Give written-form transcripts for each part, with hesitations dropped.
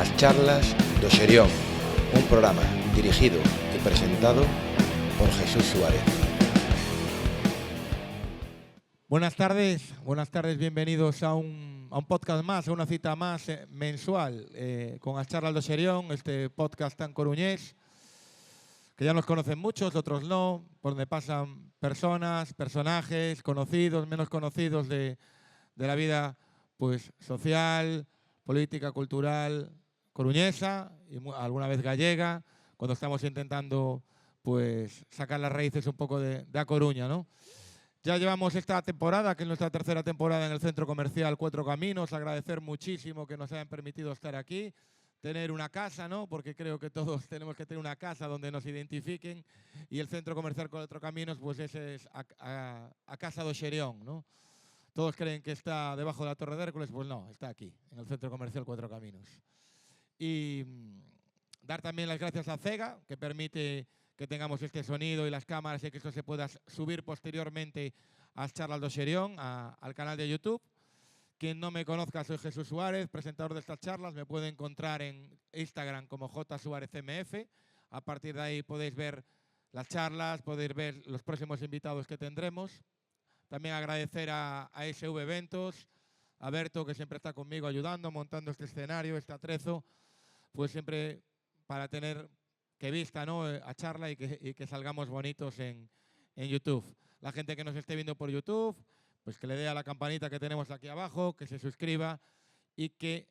As charlas do Xerión, un programa dirigido e presentado por Jesús Suárez. Buenas tardes, bienvenidos a un podcast más, a una cita más mensual con As charlas do Xerión, este podcast tan coruñés, que ya nos conocen muchos, otros no, por donde pasan personas, personajes, conocidos, menos conocidos de la vida pues social, política, cultural, coruñesa y alguna vez gallega, cuando estamos intentando pues sacar las raíces un poco de A Coruña, ¿no? Ya llevamos esta temporada, que es nuestra tercera temporada en el Centro Comercial Cuatro Caminos. Agradecer muchísimo que nos hayan permitido estar aquí, tener una casa, ¿no? Porque creo que todos tenemos que tener una casa donde nos identifiquen. Y el Centro Comercial Cuatro Caminos, pues ese es a Casa do Xerión, ¿no? Todos creen que está debajo de la Torre de Hércules, pues no, está aquí, en el Centro Comercial Cuatro Caminos. Y dar también las gracias a Cega, que permite que tengamos este sonido y las cámaras y que esto se pueda subir posteriormente a As charlas do Xerión, al canal de YouTube. Quien no me conozca, soy Jesús Suárez, presentador de estas charlas. Me puede encontrar en Instagram como JSuárezMF. A partir de ahí podéis ver las charlas, podéis ver los próximos invitados que tendremos. También agradecer a SV Eventos, a Berto, que siempre está conmigo ayudando, montando este escenario, este atrezo, pues siempre para tener que vista, ¿no?, a charla y que salgamos bonitos en YouTube. La gente que nos esté viendo por YouTube, pues que le dé a la campanita que tenemos aquí abajo, que se suscriba y que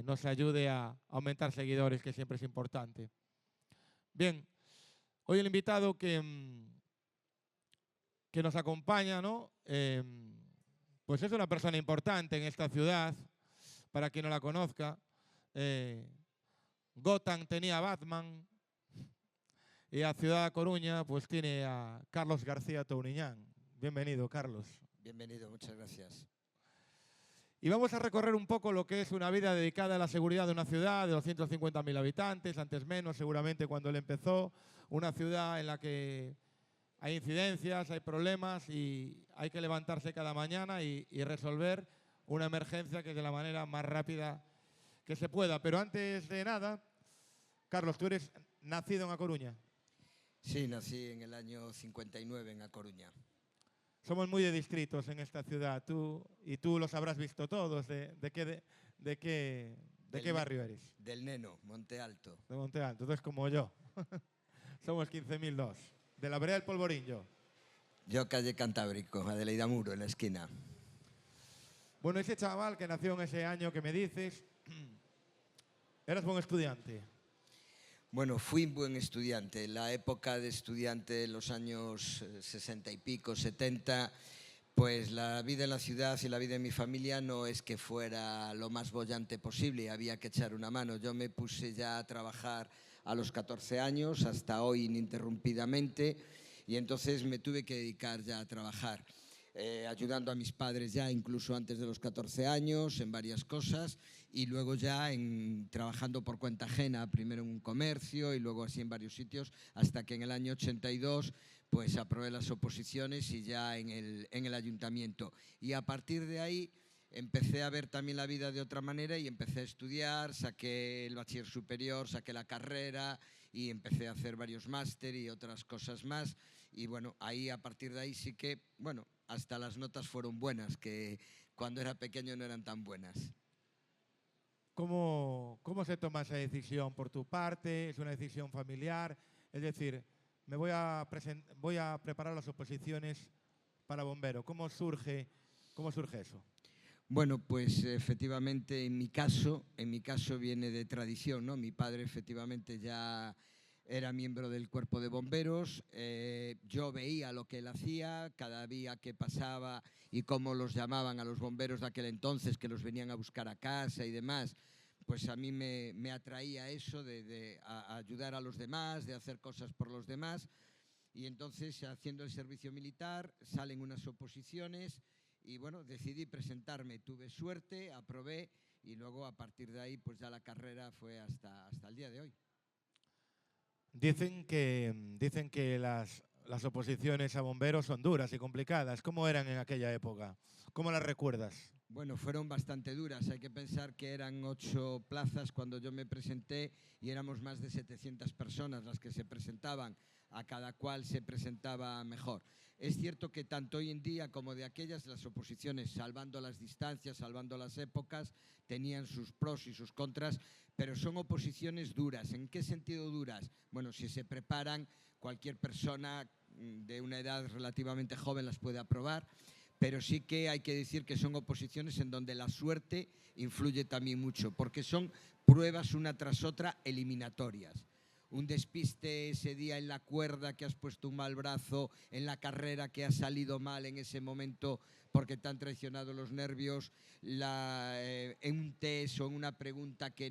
nos ayude a aumentar seguidores, que siempre es importante. Bien, hoy el invitado que nos acompaña, ¿no? Pues es una persona importante en esta ciudad, para quien no la conozca. Gotham tenía a Batman y a Ciudad de Coruña pues tiene a Carlos García Touriñán. Bienvenido, Carlos. Bienvenido, muchas gracias. Y vamos a recorrer un poco lo que es una vida dedicada a la seguridad de una ciudad de 250.000 habitantes, antes menos seguramente cuando él empezó, una ciudad en la que hay incidencias, hay problemas y hay que levantarse cada mañana y resolver una emergencia que es de la manera más rápida que se pueda. Pero antes de nada, Carlos, tú eres nacido en A Coruña. Sí, nací en el año 59 en A Coruña. Somos muy de distritos en esta ciudad, tú los habrás visto todos. ¿De qué barrio eres? Del Neno, Monte Alto. De Monte Alto, entonces como yo. Somos 15.002. De la vereda del Polvorín, yo. Yo calle Cantábrico, Adelaida Muro, en la esquina. Bueno, ese chaval que nació en ese año que me dices, ¿eras buen estudiante? Bueno, fui buen estudiante. En la época de estudiante, en los años 60 y pico, 70, pues la vida en la ciudad y la vida en mi familia no es que fuera lo más bollante posible, había que echar una mano. Yo me puse ya a trabajar a los 14 años, hasta hoy ininterrumpidamente, y entonces me tuve que dedicar ya a trabajar, ayudando a mis padres ya incluso antes de los 14 años en varias cosas, y luego ya trabajando por cuenta ajena, primero en un comercio y luego así en varios sitios, hasta que en el año 82 pues aprobé las oposiciones y ya en el ayuntamiento. Y a partir de ahí empecé a ver también la vida de otra manera y empecé a estudiar, saqué el bachiller superior, saqué la carrera y empecé a hacer varios máster y otras cosas más. Y bueno, ahí a partir de ahí sí que, bueno, hasta las notas fueron buenas, que cuando era pequeño no eran tan buenas. ¿Cómo se toma esa decisión por tu parte? ¿Es una decisión familiar? Es decir, voy a preparar las oposiciones para bombero. ¿Cómo surge eso? Bueno, pues efectivamente en mi caso viene de tradición, ¿no? Mi padre efectivamente ya era miembro del cuerpo de bomberos, yo veía lo que él hacía, cada día que pasaba y cómo los llamaban a los bomberos de aquel entonces, que los venían a buscar a casa y demás, pues a mí me atraía eso de ayudar a los demás, de hacer cosas por los demás, y entonces haciendo el servicio militar salen unas oposiciones y bueno, decidí presentarme, tuve suerte, aprobé y luego a partir de ahí pues ya la carrera fue hasta el día de hoy. Dicen que las oposiciones a bomberos son duras y complicadas. ¿Cómo eran en aquella época? ¿Cómo las recuerdas? Bueno, fueron bastante duras. Hay que pensar que eran 8 plazas cuando yo me presenté y éramos más de 700 personas las que se presentaban. A cada cual se presentaba mejor. Es cierto que tanto hoy en día como de aquellas, las oposiciones, salvando las distancias, salvando las épocas, tenían sus pros y sus contras, pero son oposiciones duras. ¿En qué sentido duras? Bueno, si se preparan, cualquier persona de una edad relativamente joven las puede aprobar, pero sí que hay que decir que son oposiciones en donde la suerte influye también mucho, porque son pruebas una tras otra eliminatorias. Un despiste ese día en la cuerda, que has puesto un mal brazo, en la carrera que ha salido mal en ese momento porque te han traicionado los nervios, en un test o en una pregunta que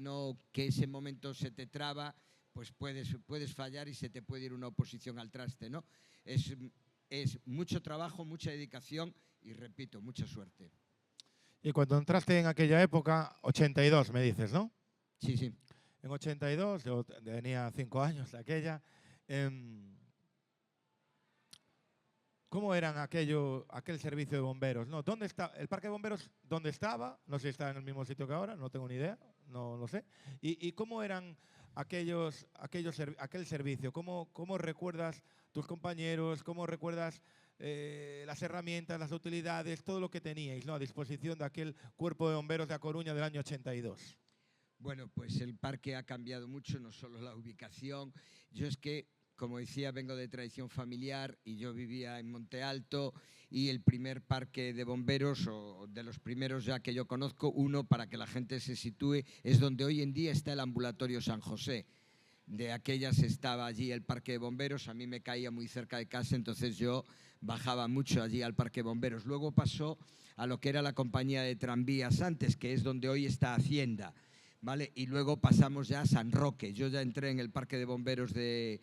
ese momento se te traba, pues puedes fallar y se te puede ir una oposición al traste, ¿no? Es mucho trabajo, mucha dedicación y, repito, mucha suerte. Y cuando entraste en aquella época, 82 me dices, ¿no? Sí, sí. En 82, yo tenía 5 años de aquella. ¿Cómo eran aquel servicio de bomberos? ¿No? ¿Dónde está el parque de bomberos? ¿Dónde estaba? No sé si está en el mismo sitio que ahora, no tengo ni idea, no lo sé. ¿Y cómo eran aquel servicio? ¿Cómo recuerdas tus compañeros? ¿Cómo recuerdas las herramientas, las utilidades, todo lo que teníais, ¿no?, a disposición de aquel cuerpo de bomberos de A Coruña del año 82? Bueno, pues el parque ha cambiado mucho, no solo la ubicación. Yo es que, como decía, vengo de tradición familiar y yo vivía en Monte Alto, y el primer parque de bomberos, o de los primeros ya que yo conozco, uno, para que la gente se sitúe, es donde hoy en día está el ambulatorio San José. De aquellas estaba allí el parque de bomberos, a mí me caía muy cerca de casa, entonces yo bajaba mucho allí al parque de bomberos. Luego pasó a lo que era la compañía de tranvías antes, que es donde hoy está Hacienda, ¿vale? Y luego pasamos ya a San Roque. Yo ya entré en el parque de bomberos de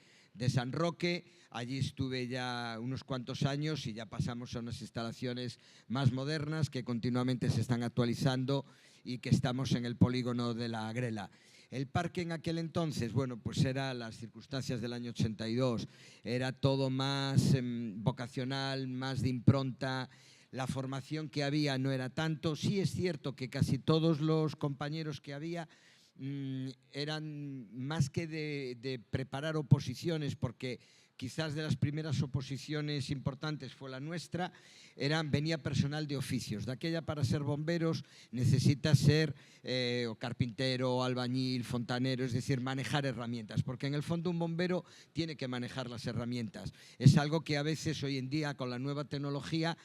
San Roque, allí estuve ya unos cuantos años y ya pasamos a unas instalaciones más modernas que continuamente se están actualizando y que estamos en el polígono de la Agrela. El parque en aquel entonces, bueno, pues eran las circunstancias del año 82, era todo más vocacional, más de impronta. La formación que había no era tanto. Sí es cierto que casi todos los compañeros que había eran más que de preparar oposiciones, porque quizás de las primeras oposiciones importantes fue la nuestra, venía personal de oficios. De aquella, para ser bomberos necesitas ser o carpintero, albañil, fontanero, es decir, manejar herramientas, porque en el fondo un bombero tiene que manejar las herramientas. Es algo que a veces hoy en día, con la nueva tecnología,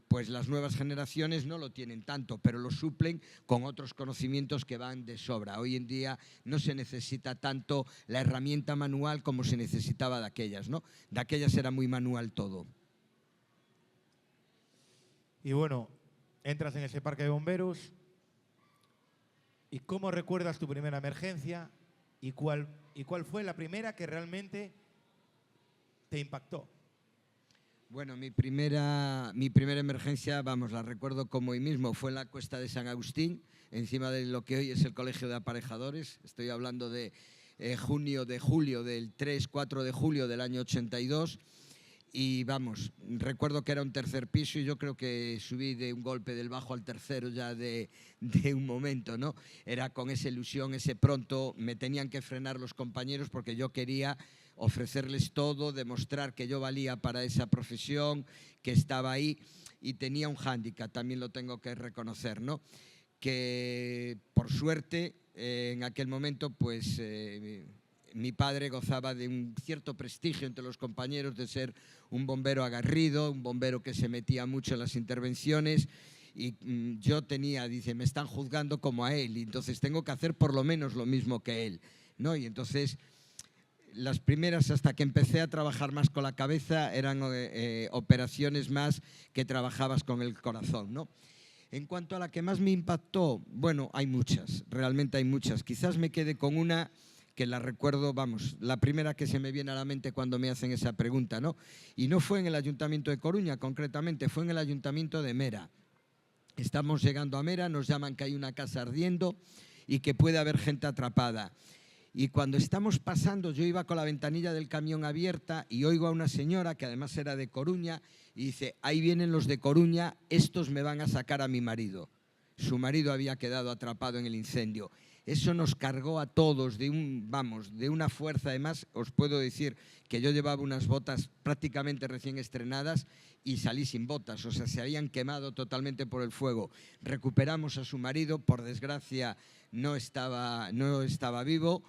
pues las nuevas generaciones no lo tienen tanto, pero lo suplen con otros conocimientos que van de sobra. Hoy en día no se necesita tanto la herramienta manual como se necesitaba de aquellas, ¿no? De aquellas era muy manual todo. Y bueno, entras en ese parque de bomberos. ¿Y cómo recuerdas tu primera emergencia? ¿Y cuál fue la primera que realmente te impactó? Bueno, mi primera emergencia, vamos, la recuerdo como hoy mismo, fue en la Cuesta de San Agustín, encima de lo que hoy es el Colegio de Aparejadores. Estoy hablando de julio del 3-4 de julio del año 82. Y vamos, recuerdo que era un tercer piso y yo creo que subí de un golpe del bajo al tercero ya de un momento, ¿no? Era con esa ilusión, ese pronto, me tenían que frenar los compañeros porque yo quería ofrecerles todo, demostrar que yo valía para esa profesión, que estaba ahí, y tenía un hándicap, también lo tengo que reconocer, ¿no? Que por suerte en aquel momento pues mi padre gozaba de un cierto prestigio entre los compañeros de ser un bombero aguerrido, un bombero que se metía mucho en las intervenciones, y yo dice, me están juzgando como a él, y entonces tengo que hacer por lo menos lo mismo que él, ¿no? Y entonces las primeras, hasta que empecé a trabajar más con la cabeza, eran operaciones más que trabajabas con el corazón, ¿no? En cuanto a la que más me impactó, bueno, hay muchas, realmente hay muchas. Quizás me quede con una que la recuerdo, vamos, la primera que se me viene a la mente cuando me hacen esa pregunta, ¿no? Y no fue en el Ayuntamiento de Coruña, concretamente, fue en el Ayuntamiento de Mera. Estamos llegando a Mera, nos llaman que hay una casa ardiendo y que puede haber gente atrapada. Y cuando estamos pasando, yo iba con la ventanilla del camión abierta y oigo a una señora, que además era de Coruña, y dice, ahí vienen los de Coruña, estos me van a sacar a mi marido. Su marido había quedado atrapado en el incendio. Eso nos cargó a todos de una fuerza. Además, os puedo decir que yo llevaba unas botas prácticamente recién estrenadas y salí sin botas, o sea, se habían quemado totalmente por el fuego. Recuperamos a su marido, por desgracia no estaba vivo,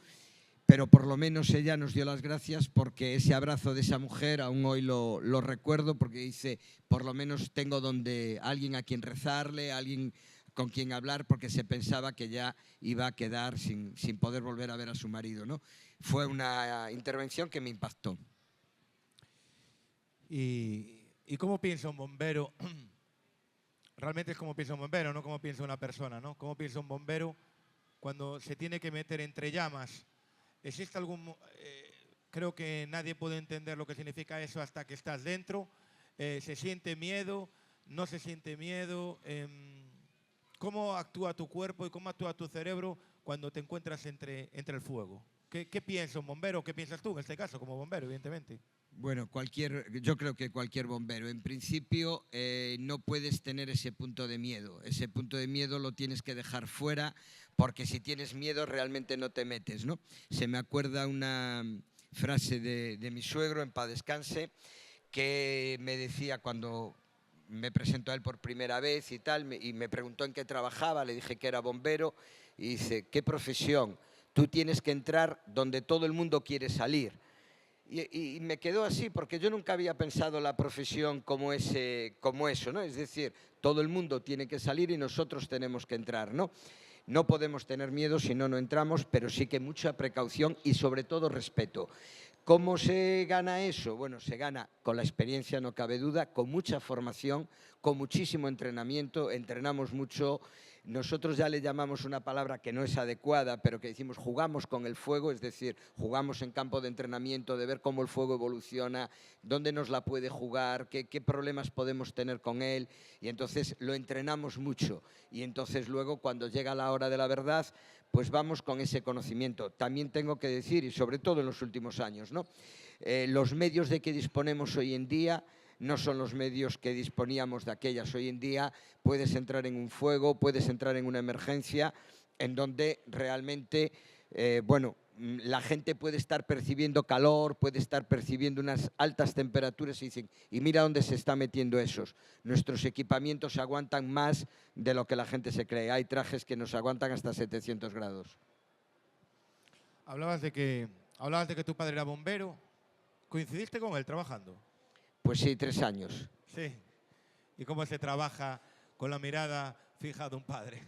pero por lo menos ella nos dio las gracias, porque ese abrazo de esa mujer aún hoy lo recuerdo, porque dice, por lo menos tengo alguien a quien rezarle, alguien con quien hablar, porque se pensaba que ya iba a quedar sin poder volver a ver a su marido, ¿no? Fue una intervención que me impactó. ¿Y cómo piensa un bombero? Realmente es como piensa un bombero, no como piensa una persona, ¿no? ¿Cómo piensa un bombero cuando se tiene que meter entre llamas? ¿Existe algún...? Creo que nadie puede entender lo que significa eso hasta que estás dentro. ¿Se siente miedo? ¿No se siente miedo? ¿Cómo actúa tu cuerpo y cómo actúa tu cerebro cuando te encuentras entre el fuego? ¿Qué piensa un bombero? ¿Qué piensas tú en este caso como bombero, evidentemente? Bueno, yo creo que cualquier bombero. En principio no puedes tener ese punto de miedo. Ese punto de miedo lo tienes que dejar fuera, porque si tienes miedo realmente no te metes, ¿no? Se me acuerda una frase de mi suegro, en paz descanse, que me decía cuando me presentó a él por primera vez y tal, y me preguntó en qué trabajaba, le dije que era bombero, y dice, ¿qué profesión? Tú tienes que entrar donde todo el mundo quiere salir. Y me quedó así, porque yo nunca había pensado la profesión como eso, ¿no? Es decir, todo el mundo tiene que salir y nosotros tenemos que entrar, ¿no? No podemos tener miedo si no entramos, pero sí que mucha precaución y sobre todo respeto. ¿Cómo se gana eso? Bueno, se gana con la experiencia, no cabe duda, con mucha formación, con muchísimo entrenamiento, entrenamos mucho. Nosotros ya le llamamos una palabra que no es adecuada, pero que decimos jugamos con el fuego, es decir, jugamos en campo de entrenamiento, de ver cómo el fuego evoluciona, dónde nos la puede jugar, qué problemas podemos tener con él, y entonces lo entrenamos mucho. Y entonces luego, cuando llega la hora de la verdad, pues vamos con ese conocimiento. También tengo que decir, y sobre todo en los últimos años, ¿no? Los medios de que disponemos hoy en día no son los medios que disponíamos de aquellas. Hoy en día puedes entrar en un fuego, puedes entrar en una emergencia en donde realmente, la gente puede estar percibiendo calor, puede estar percibiendo unas altas temperaturas y dicen, y mira dónde se está metiendo esos. Nuestros equipamientos aguantan más de lo que la gente se cree. Hay trajes que nos aguantan hasta 700 grados. Hablabas de que tu padre era bombero. ¿Coincidiste con él trabajando? Pues sí, 3 años. Sí. ¿Y cómo se trabaja con la mirada fija de un padre?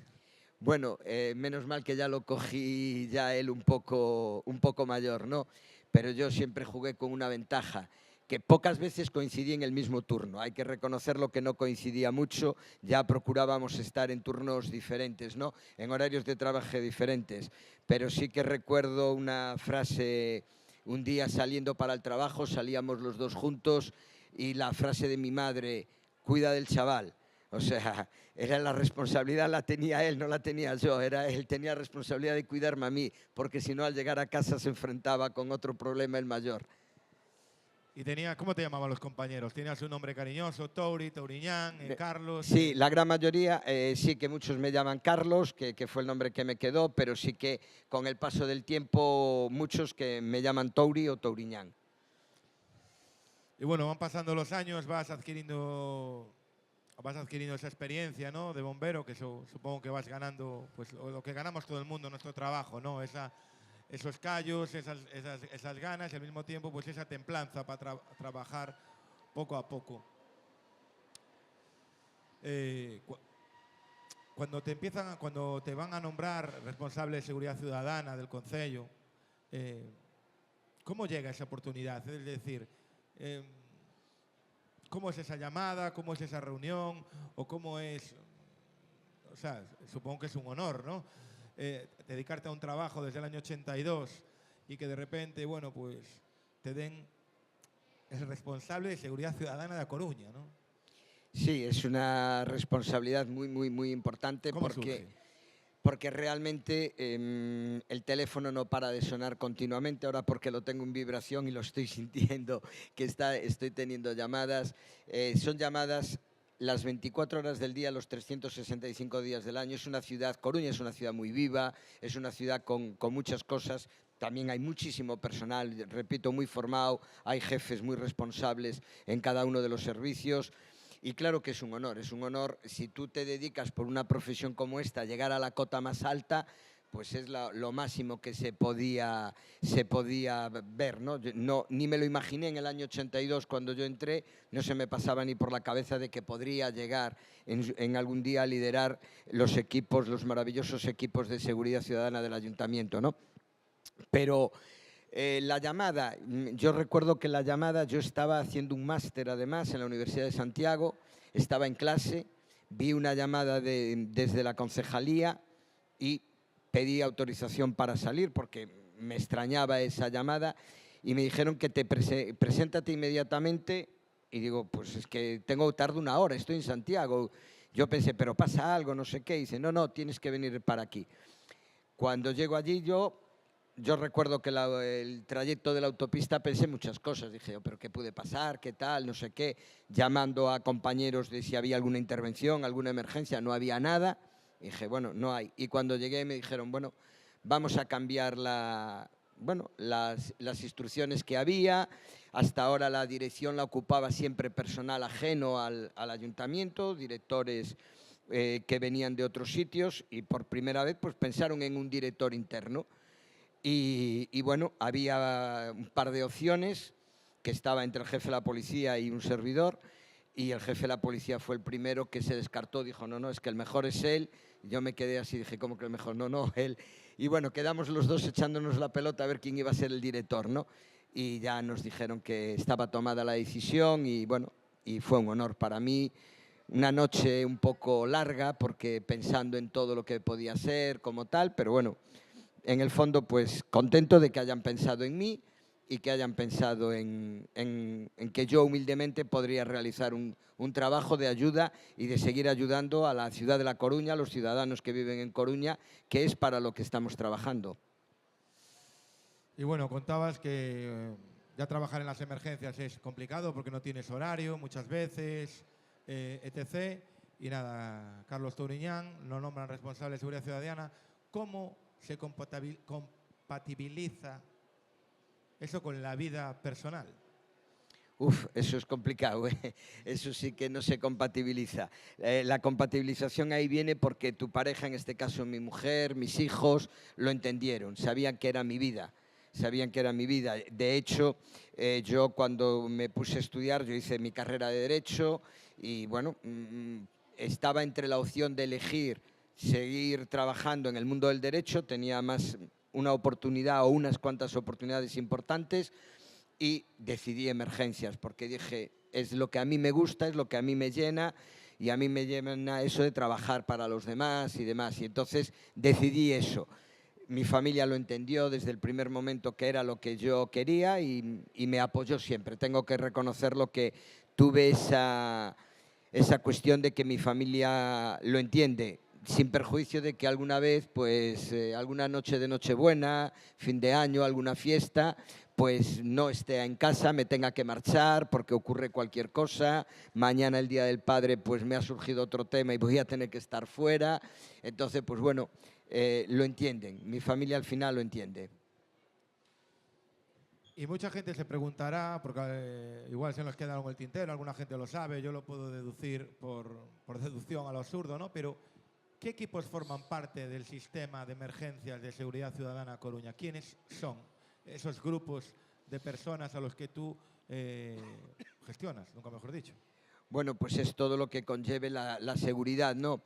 Bueno, menos mal que ya lo cogí ya él un poco mayor, ¿no? Pero yo siempre jugué con una ventaja, que pocas veces coincidí en el mismo turno. Hay que reconocerlo que no coincidía mucho, ya procurábamos estar en turnos diferentes, ¿no? En horarios de trabajo diferentes. Pero sí que recuerdo una frase, un día saliendo para el trabajo, salíamos los dos juntos, y la frase de mi madre, cuida del chaval. O sea, era la responsabilidad, la tenía él, no la tenía yo. Él tenía responsabilidad de cuidarme a mí, porque si no, al llegar a casa se enfrentaba con otro problema, el mayor. ¿Y cómo te llamaban los compañeros? ¿Tenías un nombre cariñoso? Touri, Touriñán, Carlos. Sí, la gran mayoría, sí que muchos me llaman Carlos, que fue el nombre que me quedó, pero sí que con el paso del tiempo muchos que me llaman Touri o Touriñán. Y bueno, van pasando los años, vas adquiriendo esa experiencia, ¿no?, de bombero, que supongo que vas ganando, pues lo que ganamos todo el mundo en nuestro trabajo, ¿no? Esos callos, esas ganas, y al mismo tiempo pues esa templanza para trabajar poco a poco. Cuando te van a nombrar responsable de seguridad ciudadana del concello, ¿cómo llega esa oportunidad? Es decir, ¿cómo es esa llamada? ¿Cómo es esa reunión? ¿O cómo es? O sea, supongo que es un honor, ¿no? Dedicarte a un trabajo desde el año 82 y que de repente, bueno, pues te den el responsable de seguridad ciudadana de A Coruña, ¿no? Sí, es una responsabilidad muy, muy, muy importante. ¿Cómo surge? porque realmente el teléfono no para de sonar continuamente, ahora porque lo tengo en vibración y lo estoy sintiendo, que estoy teniendo llamadas. Son llamadas las 24 horas del día, los 365 días del año. Es una ciudad, Coruña es una ciudad muy viva, es una ciudad con muchas cosas. También hay muchísimo personal, repito, muy formado, hay jefes muy responsables en cada uno de los servicios. Y claro que es un honor, si tú te dedicas por una profesión como esta a llegar a la cota más alta, pues es lo máximo que se podía ver, ¿no? Ni me lo imaginé en el año 82 cuando yo entré, no se me pasaba ni por la cabeza de que podría llegar en algún día a liderar los maravillosos equipos de seguridad ciudadana del ayuntamiento, ¿no? Pero la llamada, yo recuerdo que yo estaba haciendo un máster además en la Universidad de Santiago, estaba en clase, vi una llamada desde la concejalía y pedí autorización para salir porque me extrañaba esa llamada y me dijeron que preséntate inmediatamente y digo, pues es que tardo una hora, estoy en Santiago. Yo pensé, pero pasa algo, no sé qué. Y dice, no, tienes que venir para aquí. Cuando llego allí yo recuerdo que el trayecto de la autopista pensé muchas cosas. Dije, pero ¿qué puede pasar? ¿Qué tal? No sé qué. Llamando a compañeros de si había alguna intervención, alguna emergencia. No había nada. Dije, bueno, no hay. Y cuando llegué me dijeron, bueno, vamos a cambiar las instrucciones que había. Hasta ahora la dirección la ocupaba siempre personal ajeno al ayuntamiento, directores que venían de otros sitios y por primera vez pues pensaron en un director interno. Y bueno, había un par de opciones que estaba entre el jefe de la policía y un servidor y el jefe de la policía fue el primero que se descartó, dijo, no, es que el mejor es él. Y yo me quedé así, dije, ¿cómo que el mejor? No, él. Y bueno, quedamos los dos echándonos la pelota a ver quién iba a ser el director, ¿no? Y ya nos dijeron que estaba tomada la decisión y bueno, y fue un honor para mí. Una noche un poco larga porque pensando en todo lo que podía ser como tal, pero bueno, en el fondo, pues contento de que hayan pensado en mí y que hayan pensado en que yo humildemente podría realizar un trabajo de ayuda y de seguir ayudando a la ciudad de La Coruña, a los ciudadanos que viven en Coruña, que es para lo que estamos trabajando. Y bueno, contabas que ya trabajar en las emergencias es complicado porque no tienes horario muchas veces, etc. Y nada, Carlos Touriñán lo nombran responsable de seguridad ciudadana. ¿Cómo se compatibiliza eso con la vida personal? Eso es complicado, ¿eh? Eso sí que no se compatibiliza. La compatibilización ahí viene porque tu pareja, en este caso mi mujer, mis hijos, lo entendieron, sabían que era mi vida. De hecho, yo cuando me puse a estudiar, yo hice mi carrera de Derecho y bueno, estaba entre la opción de elegir seguir trabajando en el mundo del derecho, tenía más una oportunidad o unas cuantas oportunidades importantes y decidí emergencias porque dije, es lo que a mí me gusta, es lo que a mí me llena y a mí me llena eso de trabajar para los demás y demás. Y entonces decidí eso. Mi familia lo entendió desde el primer momento que era lo que yo quería y me apoyó siempre. Tengo que reconocerlo que tuve esa cuestión de que mi familia lo entiende, sin perjuicio de que alguna vez, pues alguna noche de Nochebuena, fin de año, alguna fiesta, pues no esté en casa, me tenga que marchar porque ocurre cualquier cosa. Mañana, el Día del Padre, pues me ha surgido otro tema y voy a tener que estar fuera. Entonces, pues bueno, lo entienden. Mi familia al final lo entiende. Y mucha gente se preguntará, porque igual se nos queda algo en el tintero, alguna gente lo sabe, yo lo puedo deducir por deducción a lo absurdo, ¿no? Pero, ¿qué equipos forman parte del sistema de emergencias de seguridad ciudadana Coruña? ¿Quiénes son esos grupos de personas a los que tú gestionas, nunca mejor dicho? Bueno, pues es todo lo que conlleve la seguridad, ¿no?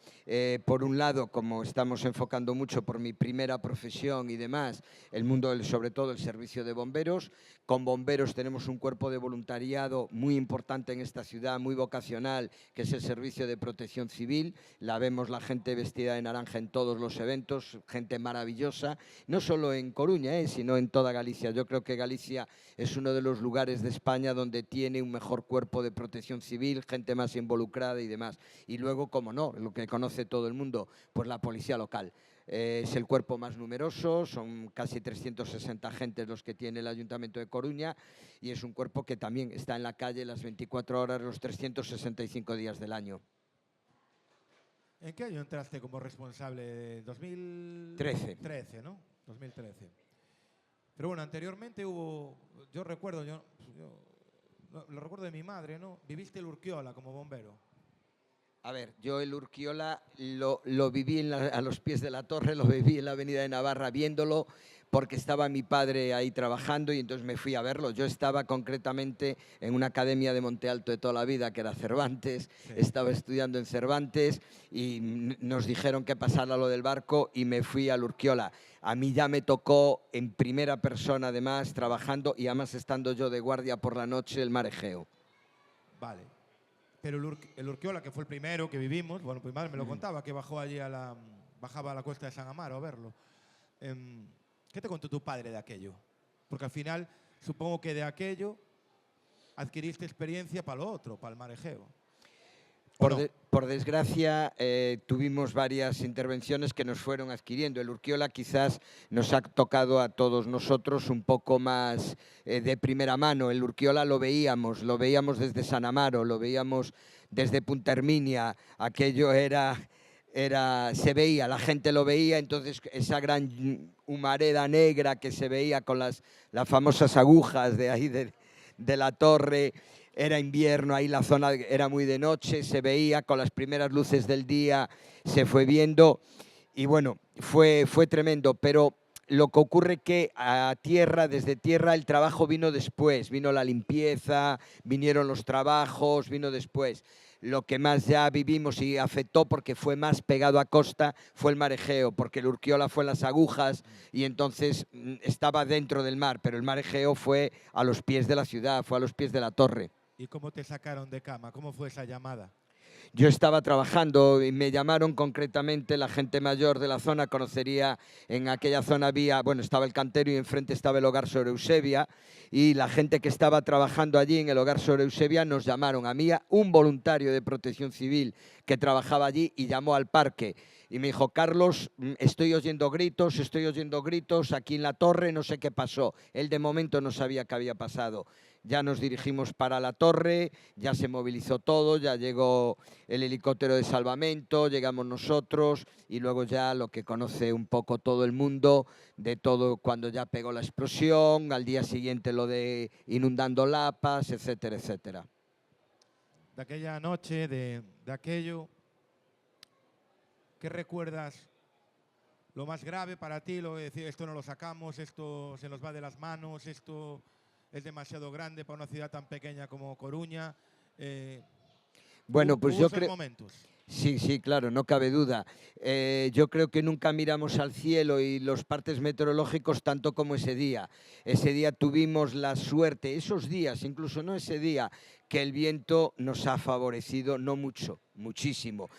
Por un lado, como estamos enfocando mucho por mi primera profesión y demás, el mundo, sobre todo el servicio de bomberos. Con bomberos tenemos un cuerpo de voluntariado muy importante en esta ciudad, muy vocacional, que es el servicio de protección civil. La vemos la gente vestida de naranja en todos los eventos, gente maravillosa, no solo en Coruña, sino en toda Galicia. Yo creo que Galicia es uno de los lugares de España donde tiene un mejor cuerpo de protección civil, gente más involucrada y demás. Y luego, como no, lo que conoce todo el mundo, pues la policía local. Es el cuerpo más numeroso, son casi 360 agentes los que tiene el Ayuntamiento de Coruña y es un cuerpo que también está en la calle las 24 horas, los 365 días del año. ¿En qué año entraste como responsable? 2013, ¿no? 2013. Pero bueno, anteriormente hubo, yo recuerdo, lo recuerdo de mi madre, ¿no? Viviste el Urquiola como bombero. A ver, yo el Urquiola lo viví a los pies de la torre, lo viví en la Avenida de Navarra viéndolo, porque estaba mi padre ahí trabajando y entonces me fui a verlo. Yo estaba concretamente en una academia de Monte Alto de toda la vida, que era Cervantes, sí. Estaba estudiando en Cervantes y nos dijeron que pasara lo del barco y me fui al Urquiola. A mí ya me tocó en primera persona además, trabajando y además estando yo de guardia por la noche, el mar Egeo. Vale. Pero el Urquiola, que fue el primero que vivimos, bueno, pues mi madre me lo contaba, que bajó allí bajaba a la costa de San Amaro a verlo. ¿Qué te contó tu padre de aquello? Porque al final, supongo que de aquello adquiriste experiencia para lo otro, para el mar Egeo. Por desgracia, tuvimos varias intervenciones que nos fueron adquiriendo. El Urquiola quizás nos ha tocado a todos nosotros un poco más de primera mano. El Urquiola lo veíamos desde San Amaro, lo veíamos desde Punta Herminia. Aquello se veía, la gente lo veía, entonces esa gran humareda negra que se veía con las famosas agujas de ahí de la torre. Era invierno, ahí la zona era muy de noche, se veía con las primeras luces del día, se fue viendo y bueno, fue tremendo, pero lo que ocurre que desde tierra el trabajo vino después, vino la limpieza, vinieron los trabajos, vino después. Lo que más ya vivimos y afectó porque fue más pegado a costa fue el mar Egeo, porque el Urquiola fue en las agujas y entonces estaba dentro del mar, pero el mar Egeo fue a los pies de la ciudad, fue a los pies de la torre. ¿Y cómo te sacaron de cama? ¿Cómo fue esa llamada? Yo estaba trabajando y me llamaron concretamente, la gente mayor de la zona conocería, en aquella zona estaba el cantero y enfrente estaba el hogar Sor Eusebia y la gente que estaba trabajando allí en el hogar Sor Eusebia nos llamaron a mí, un voluntario de Protección Civil que trabajaba allí y llamó al parque. Y me dijo, Carlos, estoy oyendo gritos aquí en la torre, no sé qué pasó. Él de momento no sabía qué había pasado. Ya nos dirigimos para la torre, ya se movilizó todo, ya llegó el helicóptero de salvamento, llegamos nosotros y luego ya lo que conoce un poco todo el mundo, de todo cuando ya pegó la explosión, al día siguiente lo de inundando Lapas, etcétera, etcétera. De aquella noche, de aquello, ¿qué recuerdas? Lo más grave para ti, lo de decir, esto no lo sacamos, esto se nos va de las manos, esto es demasiado grande para una ciudad tan pequeña como Coruña. Bueno, pues yo creo... momentos. Sí, claro, no cabe duda. Yo creo que nunca miramos al cielo y los partes meteorológicos tanto como ese día. Ese día tuvimos la suerte, esos días, incluso no ese día, que el viento nos ha favorecido, no mucho, muchísimo.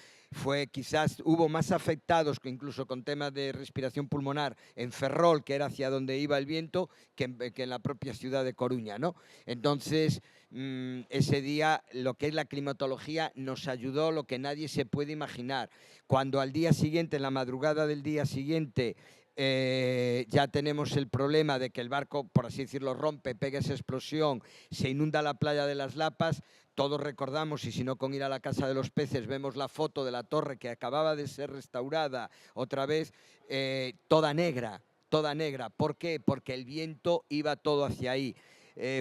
Quizás hubo más afectados, que incluso con temas de respiración pulmonar, en Ferrol, que era hacia donde iba el viento, que en la propia ciudad de Coruña, ¿no? Entonces, ese día, lo que es la climatología, nos ayudó lo que nadie se puede imaginar. Cuando al día siguiente, en la madrugada del día siguiente, ya tenemos el problema de que el barco, por así decirlo, rompe, pega esa explosión, se inunda la playa de las Lapas. Todos recordamos, y si no con ir a la Casa de los Peces, vemos la foto de la torre que acababa de ser restaurada otra vez, toda negra. ¿Por qué? Porque el viento iba todo hacia ahí.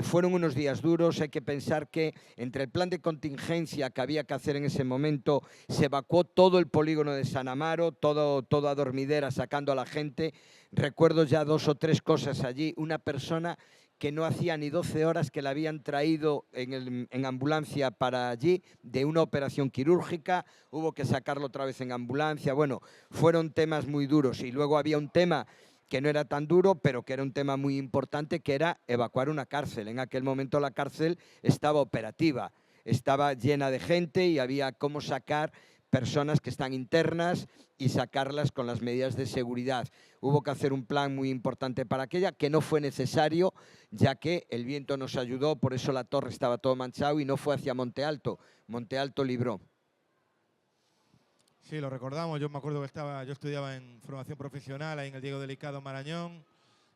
Fueron unos días duros, hay que pensar que entre el plan de contingencia que había que hacer en ese momento, se evacuó todo el polígono de San Amaro, todo a dormidera, sacando a la gente. Recuerdo ya 2 o 3 cosas allí, una persona que no hacía ni 12 horas que la habían traído en ambulancia para allí, de una operación quirúrgica, hubo que sacarlo otra vez en ambulancia. Bueno, fueron temas muy duros. Y luego había un tema que no era tan duro, pero que era un tema muy importante, que era evacuar una cárcel. En aquel momento la cárcel estaba operativa, estaba llena de gente y había cómo sacar personas que están internas y sacarlas con las medidas de seguridad. Hubo que hacer un plan muy importante para aquella, que no fue necesario, ya que el viento nos ayudó, por eso la torre estaba todo manchado y no fue hacia Monte Alto. Monte Alto libró. Sí, lo recordamos. Yo me acuerdo que yo estudiaba en formación profesional ahí en el Diego Delicado Marañón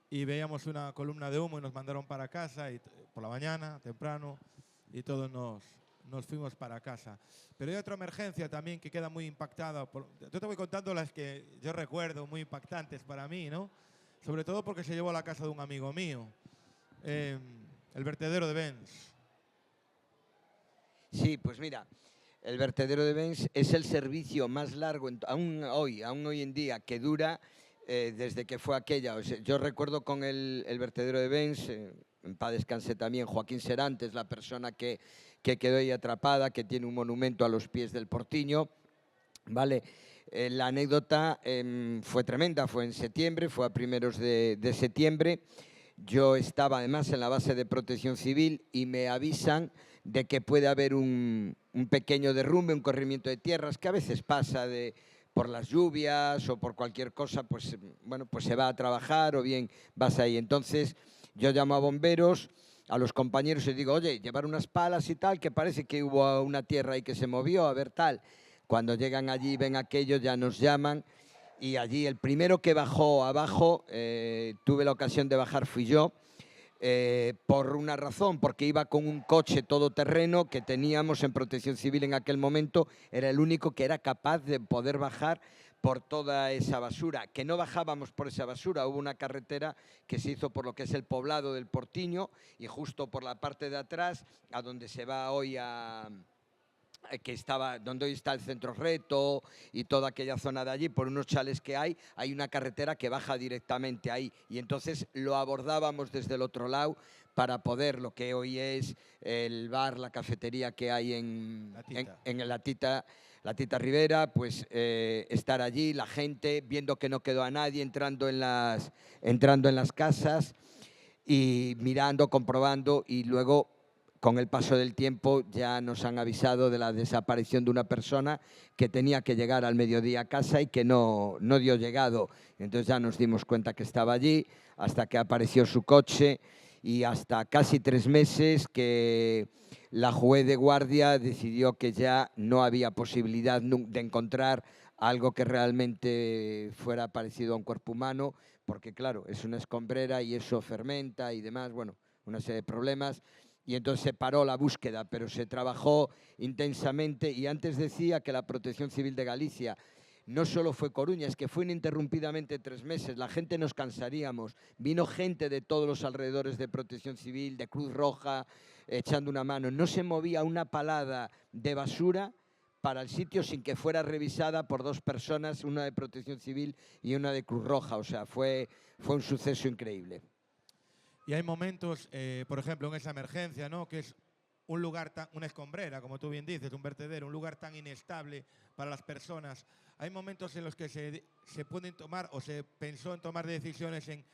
y veíamos una columna de humo y nos mandaron para casa por la mañana, temprano, y todos nos fuimos para casa. Pero hay otra emergencia también que queda muy impactada. Yo te voy contando las que yo recuerdo muy impactantes para mí, ¿no? Sobre todo porque se llevó a la casa de un amigo mío, el vertedero de Bens. Sí, pues mira, el vertedero de Bens es el servicio más largo, aún hoy en día, que dura desde que fue aquella. O sea, yo recuerdo con el vertedero de Bens, en paz descanse también Joaquín Serantes, la persona que quedó ahí atrapada, que tiene un monumento a los pies del Portiño, ¿vale? La anécdota fue tremenda, fue en septiembre, fue a primeros de septiembre. Yo estaba además en la base de protección civil y me avisan de que puede haber un pequeño derrumbe, un corrimiento de tierras, que a veces pasa por las lluvias o por cualquier cosa, pues bueno, pues se va a trabajar o bien vas ahí. Entonces yo llamo a bomberos, a los compañeros y digo, oye, llevar unas palas y tal, que parece que hubo una tierra ahí que se movió, a ver tal. Cuando llegan allí y ven aquello, ya nos llaman y allí el primero que bajó abajo, tuve la ocasión de bajar, fui yo, por una razón, porque iba con un coche todoterreno que teníamos en Protección Civil en aquel momento, era el único que era capaz de poder bajar por toda esa basura, que no bajábamos por esa basura, hubo una carretera que se hizo por lo que es el poblado del Portiño y justo por la parte de atrás, a donde se va hoy donde hoy está el Centro Reto y toda aquella zona de allí, por unos chales que hay una carretera que baja directamente ahí y entonces lo abordábamos desde el otro lado para poder, lo que hoy es el bar, la cafetería que hay en la Tita Rivera, pues estar allí, la gente, viendo que no quedó a nadie, entrando en las casas y mirando, comprobando y luego con el paso del tiempo ya nos han avisado de la desaparición de una persona que tenía que llegar al mediodía a casa y que no dio llegado. Entonces ya nos dimos cuenta que estaba allí hasta que apareció su coche y hasta casi 3 meses que la juez de guardia decidió que ya no había posibilidad de encontrar algo que realmente fuera parecido a un cuerpo humano, porque claro, es una escombrera y eso fermenta y demás, bueno, una serie de problemas. Y entonces se paró la búsqueda, pero se trabajó intensamente y antes decía que la Protección Civil de Galicia no solo fue Coruña, es que fue ininterrumpidamente 3 meses, la gente nos cansaríamos, vino gente de todos los alrededores de Protección Civil, de Cruz Roja, echando una mano, no se movía una palada de basura para el sitio sin que fuera revisada por 2 personas, una de Protección Civil y una de Cruz Roja, o sea, fue un suceso increíble. Y hay momentos, por ejemplo, en esa emergencia, ¿no? Que es un lugar una escombrera, como tú bien dices, un vertedero, un lugar tan inestable para las personas. Hay momentos en los que se pueden tomar o se pensó en tomar decisiones en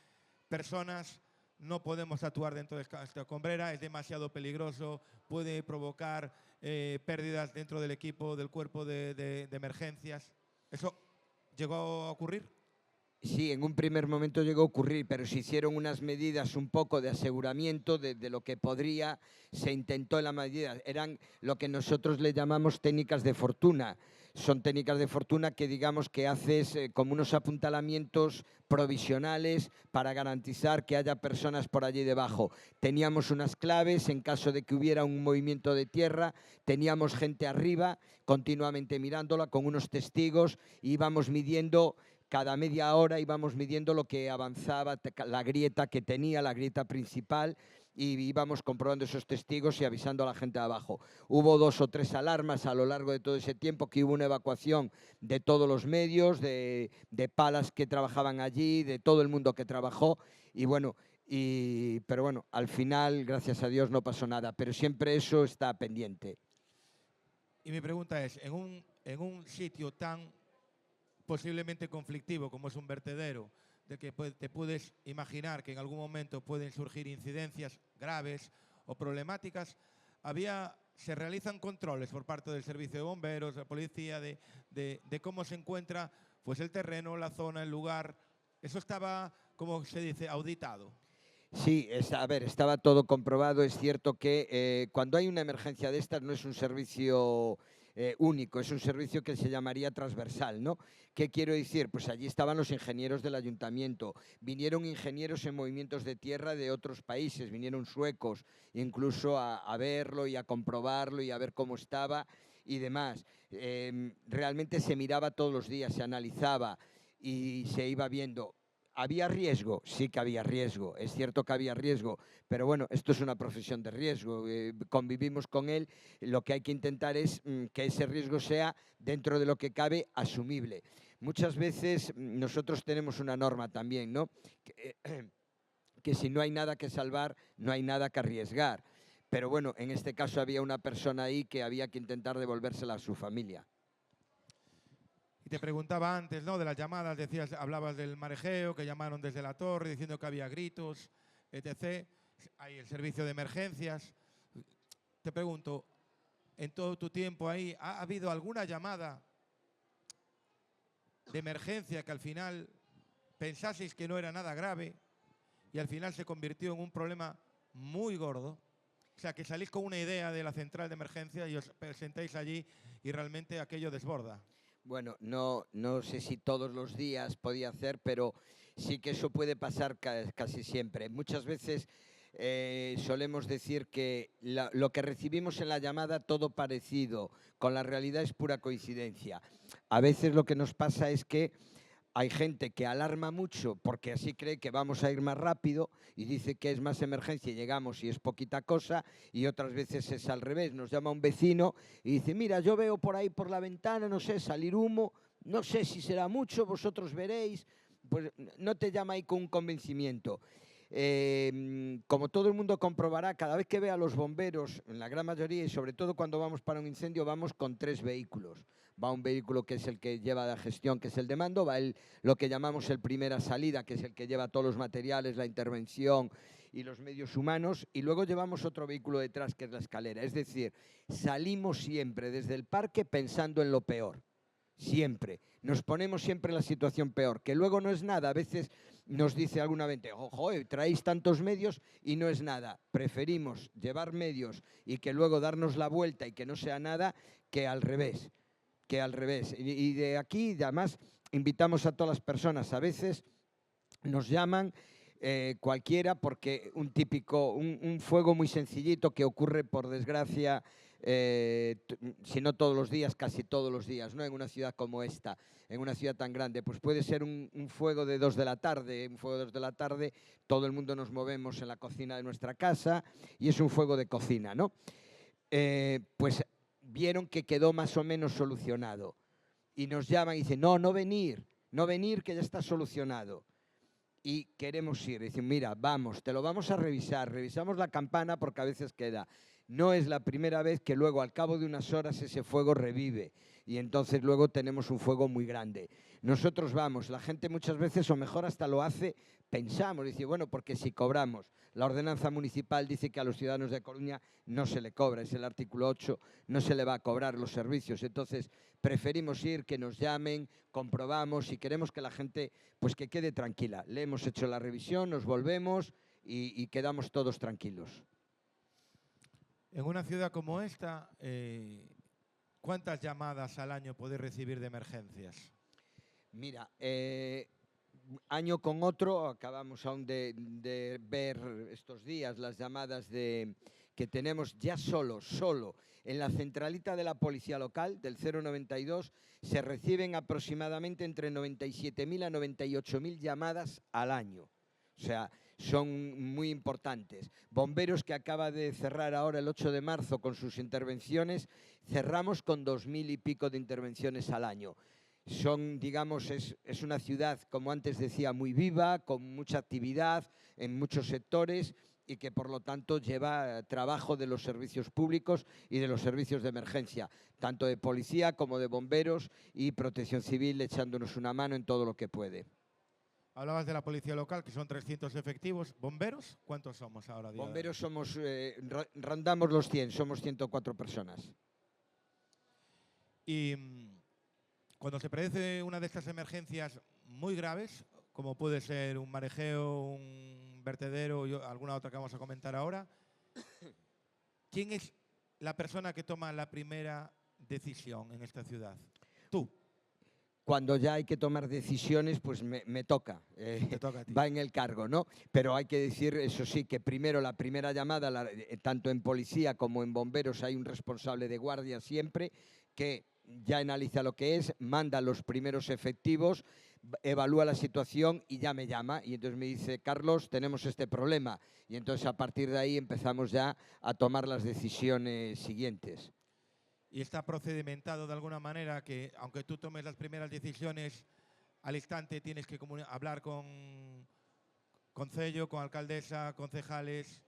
personas. No podemos actuar dentro de esta escombrera, es demasiado peligroso, puede provocar pérdidas dentro del equipo, del cuerpo de emergencias. ¿Eso llegó a ocurrir? Sí, en un primer momento llegó a ocurrir, pero se hicieron unas medidas un poco de aseguramiento de lo que podría, se intentó en la medida, eran lo que nosotros le llamamos técnicas de fortuna. Son técnicas de fortuna que digamos que haces como unos apuntalamientos provisionales para garantizar que haya personas por allí debajo. Teníamos unas claves en caso de que hubiera un movimiento de tierra, teníamos gente arriba continuamente mirándola con unos testigos, íbamos midiendo. Cada media hora íbamos midiendo lo que avanzaba, la grieta que tenía, la grieta principal, y íbamos comprobando esos testigos y avisando a la gente de abajo. Hubo 2 o 3 alarmas a lo largo de todo ese tiempo, que hubo una evacuación de todos los medios, de palas que trabajaban allí, de todo el mundo que trabajó, y bueno, pero bueno, al final, gracias a Dios, no pasó nada, pero siempre eso está pendiente. Y mi pregunta es, en un sitio tan posiblemente conflictivo como es un vertedero, de que te puedes imaginar que en algún momento pueden surgir incidencias graves o problemáticas, se realizan controles por parte del servicio de bomberos, de la policía, de cómo se encuentra pues el terreno, la zona, el lugar. Eso estaba, como se dice, auditado. Sí, a ver, estaba todo comprobado. Es cierto que cuando hay una emergencia de estas no es un servicio único, es un servicio que se llamaría transversal, ¿no? ¿Qué quiero decir? Pues allí estaban los ingenieros del ayuntamiento, vinieron ingenieros en movimientos de tierra de otros países, vinieron suecos incluso a verlo y a comprobarlo y a ver cómo estaba y demás. Realmente se miraba todos los días, se analizaba y se iba viendo. ¿Había riesgo? Sí que había riesgo, es cierto que había riesgo, pero bueno, esto es una profesión de riesgo, convivimos con él, lo que hay que intentar es que ese riesgo sea, dentro de lo que cabe, asumible. Muchas veces nosotros tenemos una norma también, ¿no? Que si no hay nada que salvar, no hay nada que arriesgar. Pero bueno, en este caso había una persona ahí que había que intentar devolvérsela a su familia. Y te preguntaba antes, ¿no?, de las llamadas, hablabas del marejeo, que llamaron desde la torre diciendo que había gritos, etc. Hay el servicio de emergencias. Te pregunto, en todo tu tiempo ahí, ¿ha habido alguna llamada de emergencia que al final pensaseis que no era nada grave y al final se convirtió en un problema muy gordo? O sea, que salís con una idea de la central de emergencia y os presentáis allí y realmente aquello desborda. Bueno, no sé si todos los días podía hacer, pero sí que eso puede pasar casi siempre. Muchas veces solemos decir que lo que recibimos en la llamada, todo parecido con la realidad, es pura coincidencia. A veces lo que nos pasa es que hay gente que alarma mucho porque así cree que vamos a ir más rápido y dice que es más emergencia y llegamos y es poquita cosa, y otras veces es al revés. Nos llama un vecino y dice, mira, yo veo por ahí por la ventana, no sé, salir humo, no sé si será mucho, vosotros veréis. Pues no te llama ahí con un convencimiento. Como todo el mundo comprobará, cada vez que ve a los bomberos, en la gran mayoría, y sobre todo cuando vamos para un incendio, vamos con 3 vehículos. Va un vehículo que es el que lleva la gestión, que es el de mando, va lo que llamamos el primera salida, que es el que lleva todos los materiales, la intervención y los medios humanos, y luego llevamos otro vehículo detrás, que es la escalera. Es decir, salimos siempre desde el parque pensando en lo peor. Siempre. Nos ponemos siempre en la situación peor, que luego no es nada. A veces nos dice alguna gente, ojo, traéis tantos medios y no es nada. Preferimos llevar medios y que luego darnos la vuelta y que no sea nada, que al revés. Y de aquí, además, invitamos a todas las personas. A veces nos llaman cualquiera porque un fuego muy sencillito que ocurre, por desgracia, si no todos los días, casi todos los días, ¿no? En una ciudad como esta, en una ciudad tan grande, pues puede ser un fuego de 2 de la tarde. Un fuego de 2 de la tarde, todo el mundo nos movemos en la cocina de nuestra casa y es un fuego de cocina, ¿no? Pues vieron que quedó más o menos solucionado y nos llaman y dicen, no venir, que ya está solucionado. Y queremos ir, dicen, mira, vamos, te lo vamos a revisar, revisamos la campana porque a veces queda. No es la primera vez que luego, al cabo de unas horas, ese fuego revive y entonces luego tenemos un fuego muy grande. Nosotros vamos, la gente muchas veces, o mejor hasta lo hace, pensamos, dice, bueno, porque si cobramos, la ordenanza municipal dice que a los ciudadanos de Coruña no se le cobra, es el artículo 8, no se le va a cobrar los servicios, entonces preferimos ir, que nos llamen, comprobamos y queremos que la gente pues que quede tranquila. Le hemos hecho la revisión, nos volvemos y quedamos todos tranquilos. En una ciudad como esta, ¿cuántas llamadas al año podéis recibir de emergencias? Mira, año con otro, acabamos aún de ver estos días las llamadas que tenemos ya solo en la centralita de la policía local, del 092, se reciben aproximadamente entre 97.000 a 98.000 llamadas al año. O sea, son muy importantes. Bomberos, que acaba de cerrar ahora el 8 de marzo con sus intervenciones, cerramos con 2.000 y pico de intervenciones al año. Son, digamos, es una ciudad, como antes decía, muy viva, con mucha actividad en muchos sectores y que, por lo tanto, lleva trabajo de los servicios públicos y de los servicios de emergencia, tanto de policía como de bomberos y protección civil, echándonos una mano en todo lo que puede. Hablabas de la policía local, que son 300 efectivos. ¿Bomberos? ¿Cuántos somos ahora? Bomberos somos, rondamos los 100, somos 104 personas. Y cuando se produce una de estas emergencias muy graves, como puede ser un marejeo, un vertedero y alguna otra que vamos a comentar ahora, ¿quién es la persona que toma la primera decisión en esta ciudad? Tú. Cuando ya hay que tomar decisiones, pues me toca. Te toca a ti. Va en el cargo, ¿no? Pero hay que decir, eso sí, que primero la primera llamada, tanto en policía como en bomberos hay un responsable de guardia siempre que ya analiza lo que es, manda los primeros efectivos, evalúa la situación y ya me llama. Y entonces me dice, Carlos, tenemos este problema. Y entonces a partir de ahí empezamos ya a tomar las decisiones siguientes. Y está procedimentado de alguna manera que, aunque tú tomes las primeras decisiones, al instante tienes que hablar con concello, con alcaldesa, concejales.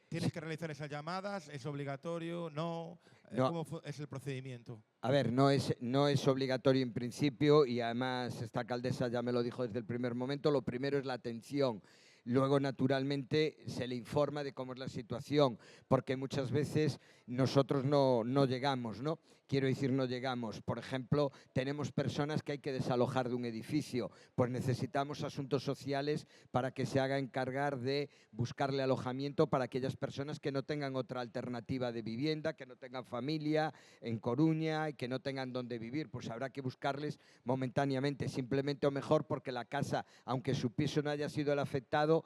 ¿Tienes que realizar esas llamadas? ¿Es obligatorio? ¿No? No. ¿Cómo es el procedimiento? A ver, no es obligatorio en principio y además esta alcaldesa ya me lo dijo desde el primer momento. Lo primero es la atención. Luego, naturalmente, se le informa de cómo es la situación, porque muchas veces nosotros no llegamos, ¿no? Quiero decir, no llegamos. Por ejemplo, tenemos personas que hay que desalojar de un edificio, pues necesitamos asuntos sociales para que se haga encargar de buscarle alojamiento para aquellas personas que no tengan otra alternativa de vivienda, que no tengan familia en Coruña y que no tengan dónde vivir. Pues habrá que buscarles momentáneamente, simplemente o mejor porque la casa, aunque su piso no haya sido el afectado,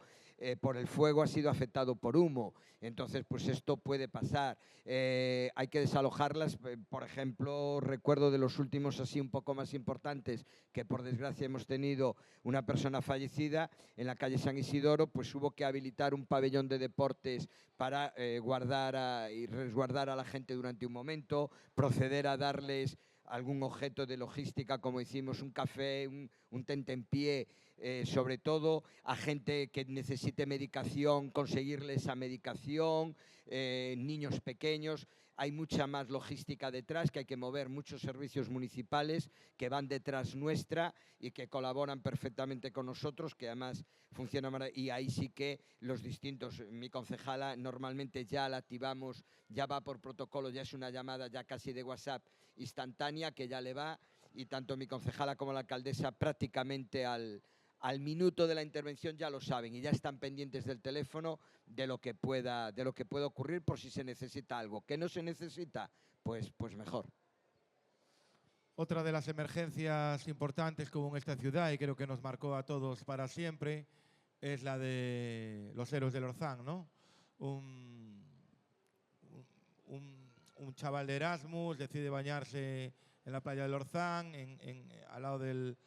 por el fuego ha sido afectado por humo. Entonces, pues esto puede pasar. Hay que desalojarlas. Por ejemplo, recuerdo de los últimos así un poco más importantes, que por desgracia hemos tenido una persona fallecida en la calle San Isidoro, pues hubo que habilitar un pabellón de deportes para guardar y resguardar a la gente durante un momento, proceder a darles algún objeto de logística, como hicimos, un café, un tentempié, sobre todo a gente que necesite medicación, conseguirle esa medicación, niños pequeños. Hay mucha más logística detrás, que hay que mover muchos servicios municipales que van detrás nuestra y que colaboran perfectamente con nosotros, que además funcionan. Y ahí sí que los distintos, mi concejala normalmente ya la activamos, ya va por protocolo, ya es una llamada ya casi de WhatsApp instantánea que ya le va, y tanto mi concejala como la alcaldesa prácticamente al minuto de la intervención ya lo saben y ya están pendientes del teléfono de lo que pueda ocurrir por si se necesita algo. ¿Que no se necesita? Pues mejor. Otra de las emergencias importantes que hubo en esta ciudad y creo que nos marcó a todos para siempre es la de los héroes del Orzán, ¿no? Un chaval de Erasmus decide bañarse en la playa del Orzán, al lado del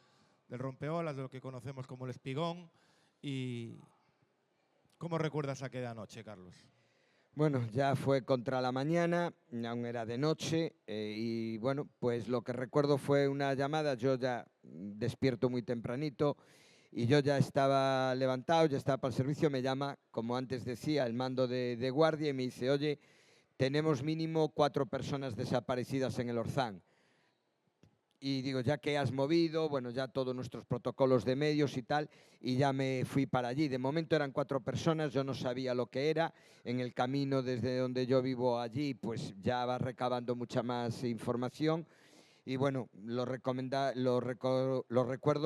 rompeolas, de lo que conocemos como el Espigón. ¿Y cómo recuerdas aquella noche, Carlos? Bueno, ya fue contra la mañana, aún era de noche, y bueno, pues lo que recuerdo fue una llamada. Yo ya despierto muy tempranito y yo ya estaba levantado, ya estaba para el servicio. Me llama, como antes decía, el mando de guardia y me dice, oye, tenemos mínimo 4 personas desaparecidas en el Orzán. Y digo, ya que has movido, bueno, ya todos nuestros protocolos de medios y tal, y ya me fui para allí. De momento eran 4 personas, yo no sabía lo que era. En el camino desde donde yo vivo allí, pues ya va recabando mucha más información. Y bueno, lo recuerdo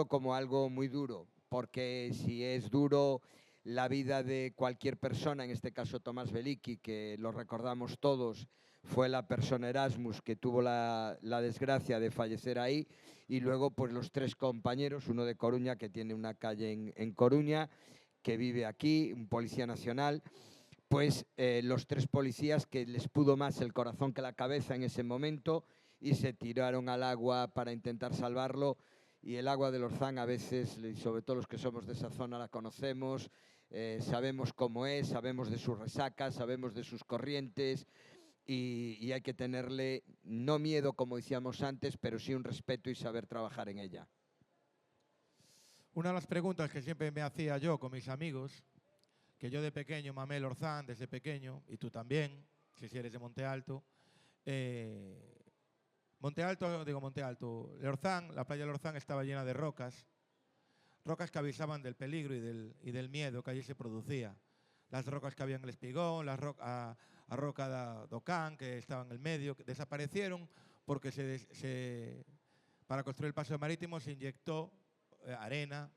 como algo muy duro, porque si es duro la vida de cualquier persona, en este caso Tomás Veliki, que lo recordamos todos, fue la persona Erasmus que tuvo la desgracia de fallecer ahí, y luego pues los 3 compañeros, uno de Coruña, que tiene una calle en Coruña, que vive aquí, un policía nacional, pues los 3 policías que les pudo más el corazón que la cabeza en ese momento y se tiraron al agua para intentar salvarlo. Y el agua del Orzán a veces, y sobre todo los que somos de esa zona la conocemos, sabemos cómo es, sabemos de sus resacas, sabemos de sus corrientes, y hay que tenerle no miedo, como decíamos antes, pero sí un respeto y saber trabajar en ella. Una de las preguntas que siempre me hacía yo con mis amigos, que yo de pequeño mamé el Orzán desde pequeño, y tú también, si eres de Monte Alto. Monte Alto, el Orzán, la playa del Orzán estaba llena de rocas. rocas que avisaban del peligro y del miedo que allí se producía. Las rocas que había en el Espigón, a roca do Can, que estaba en el medio, que desaparecieron porque para construir el paseo marítimo se inyectó arena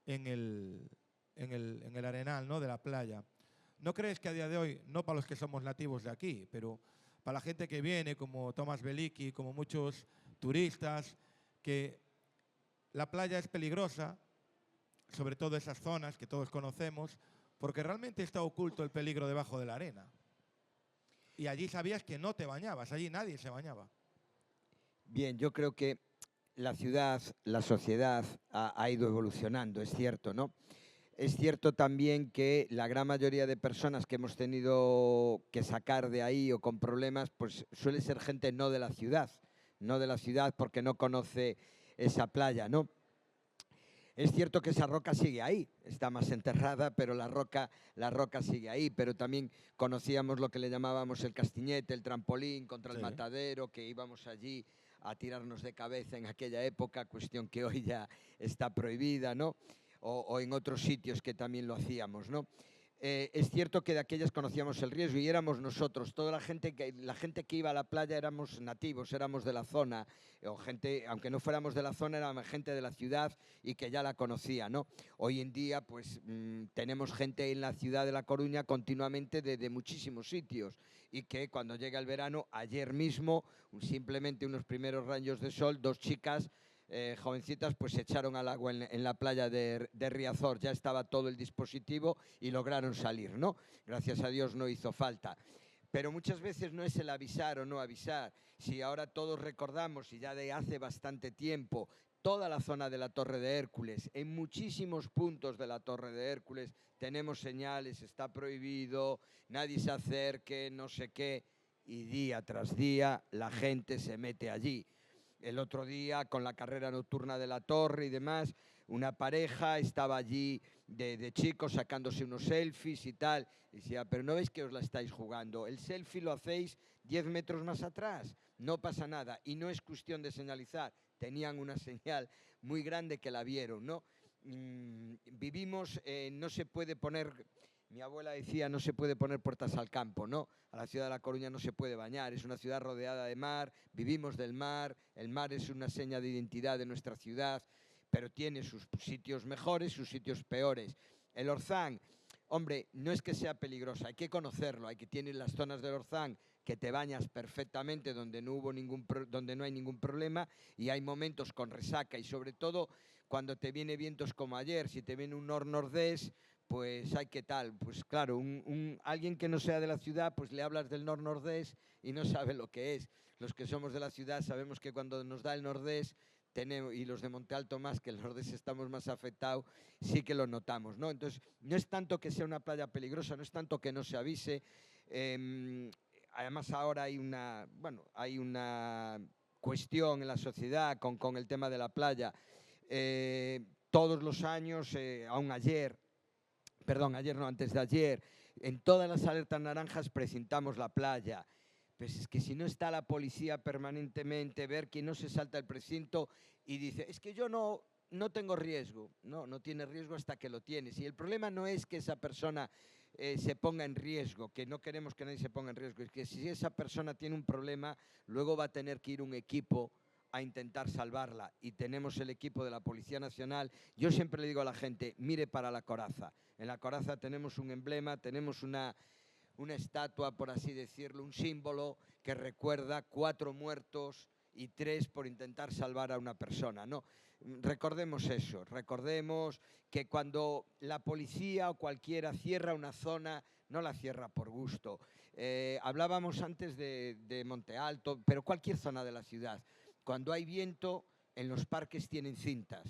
en el arenal, ¿no?, de la playa. ¿No crees que a día de hoy, no para los que somos nativos de aquí, pero para la gente que viene, como Tomás Beliki, como muchos turistas, que la playa es peligrosa, sobre todo esas zonas que todos conocemos, porque realmente está oculto el peligro debajo de la arena? Y allí sabías que no te bañabas, allí nadie se bañaba. Bien, yo creo que la ciudad, la sociedad ha ido evolucionando, es cierto, ¿no? Es cierto también que la gran mayoría de personas que hemos tenido que sacar de ahí o con problemas, pues suele ser gente no de la ciudad porque no conoce esa playa, ¿no? Es cierto que esa roca sigue ahí, está más enterrada, pero la roca sigue ahí, pero también conocíamos lo que le llamábamos el castiñete, el trampolín contra el matadero, que íbamos allí a tirarnos de cabeza en aquella época, cuestión que hoy ya está prohibida, ¿no? O en otros sitios que también lo hacíamos, ¿no? Es cierto que de aquellas conocíamos el riesgo y éramos nosotros, toda la gente que iba a la playa éramos nativos, éramos de la zona, o gente, aunque no fuéramos de la zona, era gente de la ciudad y que ya la conocía, ¿no? Hoy en día, pues tenemos gente en la ciudad de La Coruña continuamente de muchísimos sitios y que cuando llega el verano, ayer mismo, simplemente unos primeros rayos de sol, dos chicas jovencitas pues se echaron al agua en la playa de Riazor, ya estaba todo el dispositivo y lograron salir, ¿no? Gracias a Dios no hizo falta. Pero muchas veces no es el avisar o no avisar. Si ahora todos recordamos, y ya de hace bastante tiempo, toda la zona de la Torre de Hércules, en muchísimos puntos de la Torre de Hércules tenemos señales, está prohibido, nadie se acerque, no sé qué, y día tras día la gente se mete allí. El otro día, con la carrera nocturna de la Torre y demás, una pareja estaba allí de chicos sacándose unos selfies y tal. Y decía, pero ¿no veis que os la estáis jugando? El selfie lo hacéis 10 metros más atrás, no pasa nada. Y no es cuestión de señalizar, tenían una señal muy grande que la vieron, ¿no? Vivimos, no se puede poner... Mi abuela decía, no se puede poner puertas al campo, ¿no? A la ciudad de La Coruña no se puede bañar, es una ciudad rodeada de mar, vivimos del mar, el mar es una seña de identidad de nuestra ciudad, pero tiene sus sitios mejores, sus sitios peores. El Orzán, hombre, no es que sea peligroso, hay que conocerlo, hay que tener las zonas del Orzán que te bañas perfectamente, donde no hay ningún problema, y hay momentos con resaca, y sobre todo cuando te viene vientos como ayer, si te viene un nord-nordés, pues hay que tal, pues claro, alguien que no sea de la ciudad, pues le hablas del nord-nordés y no sabe lo que es. Los que somos de la ciudad sabemos que cuando nos da el nordés, y los de Monte Alto más, que el nordés estamos más afectados, sí que lo notamos, ¿no? Entonces, no es tanto que sea una playa peligrosa, no es tanto que no se avise. Además, ahora hay una cuestión en la sociedad con el tema de la playa. Todos los años, antes de ayer, en todas las alertas naranjas precintamos la playa. Pues es que si no está la policía permanentemente, ver quién no se salta el precinto y dice, es que yo no tengo riesgo. No tiene riesgo hasta que lo tienes. Y el problema no es que esa persona se ponga en riesgo, que no queremos que nadie se ponga en riesgo, es que si esa persona tiene un problema, luego va a tener que ir un equipo a intentar salvarla, y tenemos el equipo de la Policía Nacional. Yo siempre le digo a la gente, mire para la coraza. En la coraza tenemos un emblema, tenemos una estatua, por así decirlo, un símbolo que recuerda 4 muertos y 3 por intentar salvar a una persona, ¿no? Recordemos eso, recordemos que cuando la policía o cualquiera cierra una zona, no la cierra por gusto. Hablábamos antes de Monte Alto, pero cualquier zona de la ciudad. Cuando hay viento, en los parques tienen cintas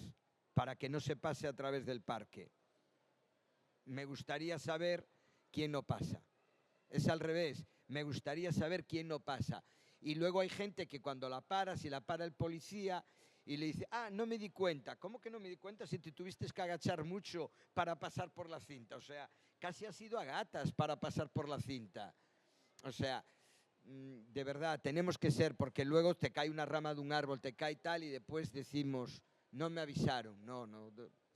para que no se pase a través del parque. Me gustaría saber quién no pasa. Es al revés, me gustaría saber quién no pasa. Y luego hay gente que cuando la para, si la para el policía y le dice, no me di cuenta. ¿Cómo que no me di cuenta si te tuviste que agachar mucho para pasar por la cinta? O sea, casi has ido a gatas para pasar por la cinta. O sea, de verdad, tenemos que ser, porque luego te cae una rama de un árbol, te cae tal y después decimos, no me avisaron. No,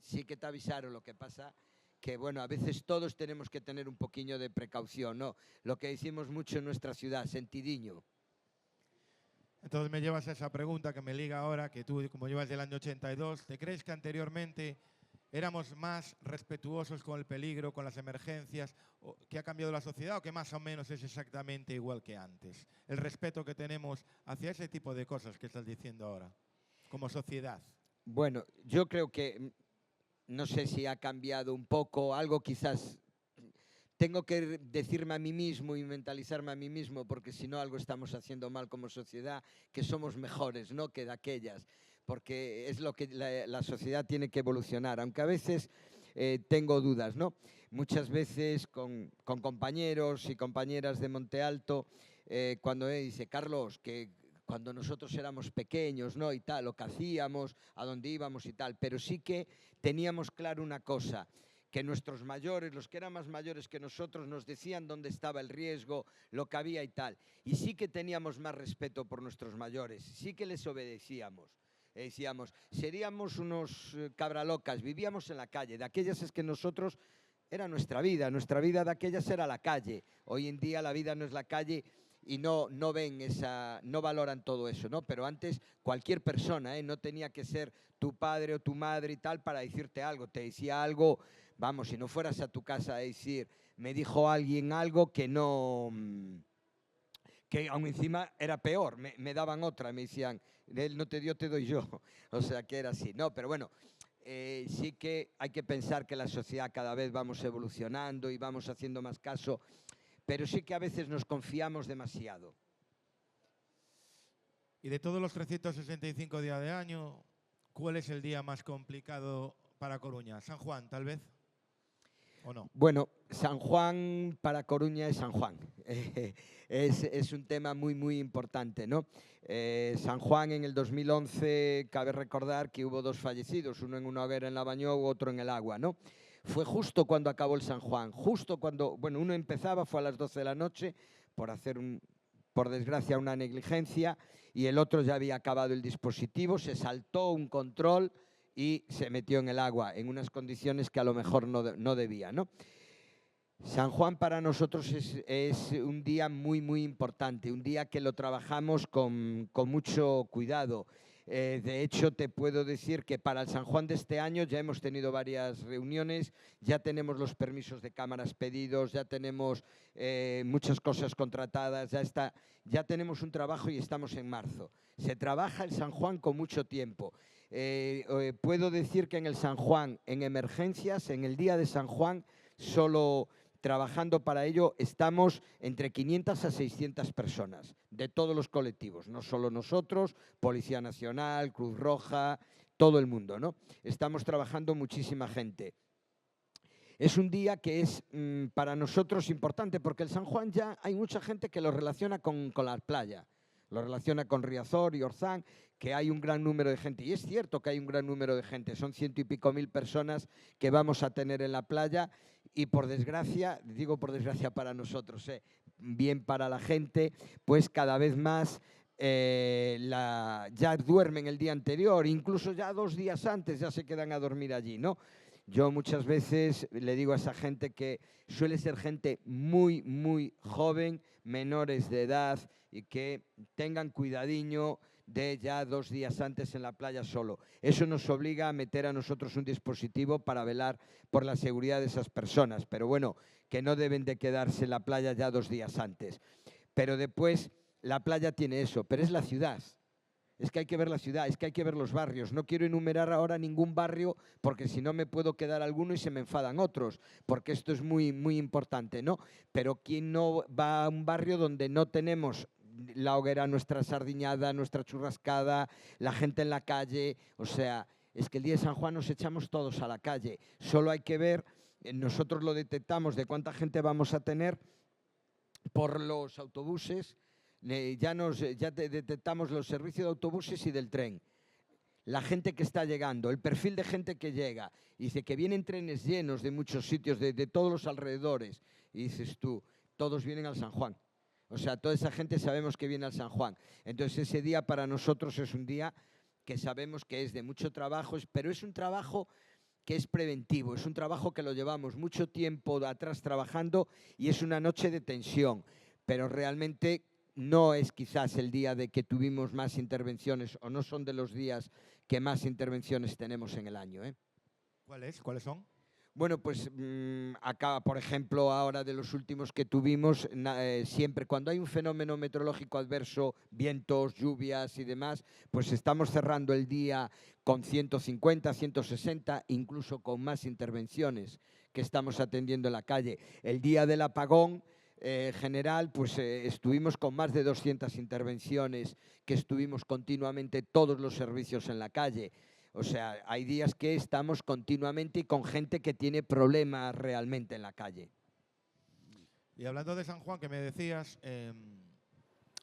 sí que te avisaron, lo que pasa que, bueno, a veces todos tenemos que tener un poquillo de precaución, ¿no? Lo que decimos mucho en nuestra ciudad, sentidiño. Entonces me llevas a esa pregunta que me liga ahora, que tú, como llevas del año 82, ¿te crees que anteriormente éramos más respetuosos con el peligro, con las emergencias, que ha cambiado la sociedad o que más o menos es exactamente igual que antes? El respeto que tenemos hacia ese tipo de cosas que estás diciendo ahora, como sociedad. Bueno, yo creo que, no sé si ha cambiado un poco, algo quizás tengo que decirme a mí mismo y mentalizarme a mí mismo, porque si no algo estamos haciendo mal como sociedad, que somos mejores, ¿no?, que de aquellas, porque es lo que la sociedad tiene que evolucionar, aunque a veces tengo dudas, ¿no? Muchas veces con compañeros y compañeras de Monte Alto, cuando dice, Carlos, que cuando nosotros éramos pequeños, ¿no?, y tal, lo que hacíamos, a dónde íbamos y tal, pero sí que teníamos claro una cosa, que nuestros mayores, los que eran más mayores que nosotros, nos decían dónde estaba el riesgo, lo que había y tal. Y sí que teníamos más respeto por nuestros mayores, sí que les obedecíamos. Decíamos, seríamos unos cabralocas, vivíamos en la calle. De aquellas es que nosotros, era nuestra vida de aquellas era la calle. Hoy en día la vida no es la calle y no ven no valoran todo eso, ¿no? Pero antes cualquier persona, no tenía que ser tu padre o tu madre y tal para decirte algo. Te decía algo, vamos, si no fueras a tu casa a decir, me dijo alguien algo que no, que aún encima era peor, me daban otra, me decían, él no te dio, te doy yo. O sea que era así, no, pero bueno. Sí que hay que pensar que la sociedad cada vez vamos evolucionando y vamos haciendo más caso, pero sí que a veces nos confiamos demasiado. Y de todos los 365 días de año, ¿cuál es el día más complicado para Coruña? ¿San Juan, tal vez? ¿O no? Bueno, San Juan para Coruña es San Juan. Es un tema muy, muy importante, ¿no? San Juan en el 2011, cabe recordar que hubo 2 fallecidos, uno en una hoguera en Lavañou, otro en el agua, ¿no? Fue justo cuando acabó el San Juan, justo cuando, bueno, uno empezaba, fue a las 12 de la noche, por hacer por desgracia, una negligencia, y el otro ya había acabado el dispositivo, se saltó un control y se metió en el agua, en unas condiciones que a lo mejor no debía, ¿no? San Juan para nosotros es un día muy, muy importante, un día que lo trabajamos con mucho cuidado. De hecho, te puedo decir que para el San Juan de este año ya hemos tenido varias reuniones, ya tenemos los permisos de cámaras pedidos, ya tenemos muchas cosas contratadas, ya tenemos un trabajo y estamos en marzo. Se trabaja el San Juan con mucho tiempo. Puedo decir que en el San Juan, en emergencias, en el día de San Juan, solo trabajando para ello estamos entre 500 a 600 personas de todos los colectivos, no solo nosotros, Policía Nacional, Cruz Roja, todo el mundo, ¿no? Estamos trabajando muchísima gente. Es un día que es para nosotros importante porque el San Juan ya hay mucha gente que lo relaciona con la playa. Lo relaciona con Riazor y Orzán, que hay un gran número de gente. Y es cierto que hay un gran número de gente. Son 100 y pico mil personas que vamos a tener en la playa. Y por desgracia, digo por desgracia para nosotros, bien para la gente, pues cada vez más ya duermen el día anterior. Incluso ya 2 días antes ya se quedan a dormir allí, ¿no? Yo muchas veces le digo a esa gente que suele ser gente muy, muy joven, menores de edad, y que tengan cuidadiño de ya 2 días antes en la playa solo. Eso nos obliga a meter a nosotros un dispositivo para velar por la seguridad de esas personas, pero bueno, que no deben de quedarse en la playa ya 2 días antes. Pero después la playa tiene eso, pero es la ciudad. Es que hay que ver la ciudad, es que hay que ver los barrios. No quiero enumerar ahora ningún barrio porque si no me puedo quedar alguno y se me enfadan otros, porque esto es muy, muy importante, ¿no? Pero ¿quién no va a un barrio donde no tenemos la hoguera, nuestra sardiñada, nuestra churrascada, la gente en la calle? O sea, es que el día de San Juan nos echamos todos a la calle. Solo hay que ver, nosotros lo detectamos de cuánta gente vamos a tener por los autobuses. Ya detectamos los servicios de autobuses y del tren. La gente que está llegando, el perfil de gente que llega. Y dice que vienen trenes llenos de muchos sitios, de todos los alrededores. Y dices tú, todos vienen al San Juan. O sea, toda esa gente sabemos que viene al San Juan. Entonces ese día para nosotros es un día que sabemos que es de mucho trabajo, pero es un trabajo que es preventivo. Es un trabajo que lo llevamos mucho tiempo atrás trabajando y es una noche de tensión, pero realmente no es quizás el día de que tuvimos más intervenciones o no son de los días que más intervenciones tenemos en el año, ¿eh? ¿Cuáles son? Bueno, pues acá, por ejemplo, ahora de los últimos que tuvimos, siempre cuando hay un fenómeno meteorológico adverso, vientos, lluvias y demás, pues estamos cerrando el día con 150, 160, incluso con más intervenciones que estamos atendiendo en la calle. El día del apagón general, pues estuvimos con más de 200 intervenciones, que estuvimos continuamente todos los servicios en la calle. O sea, hay días que estamos continuamente con gente que tiene problemas realmente en la calle. Y hablando de San Juan, que me decías,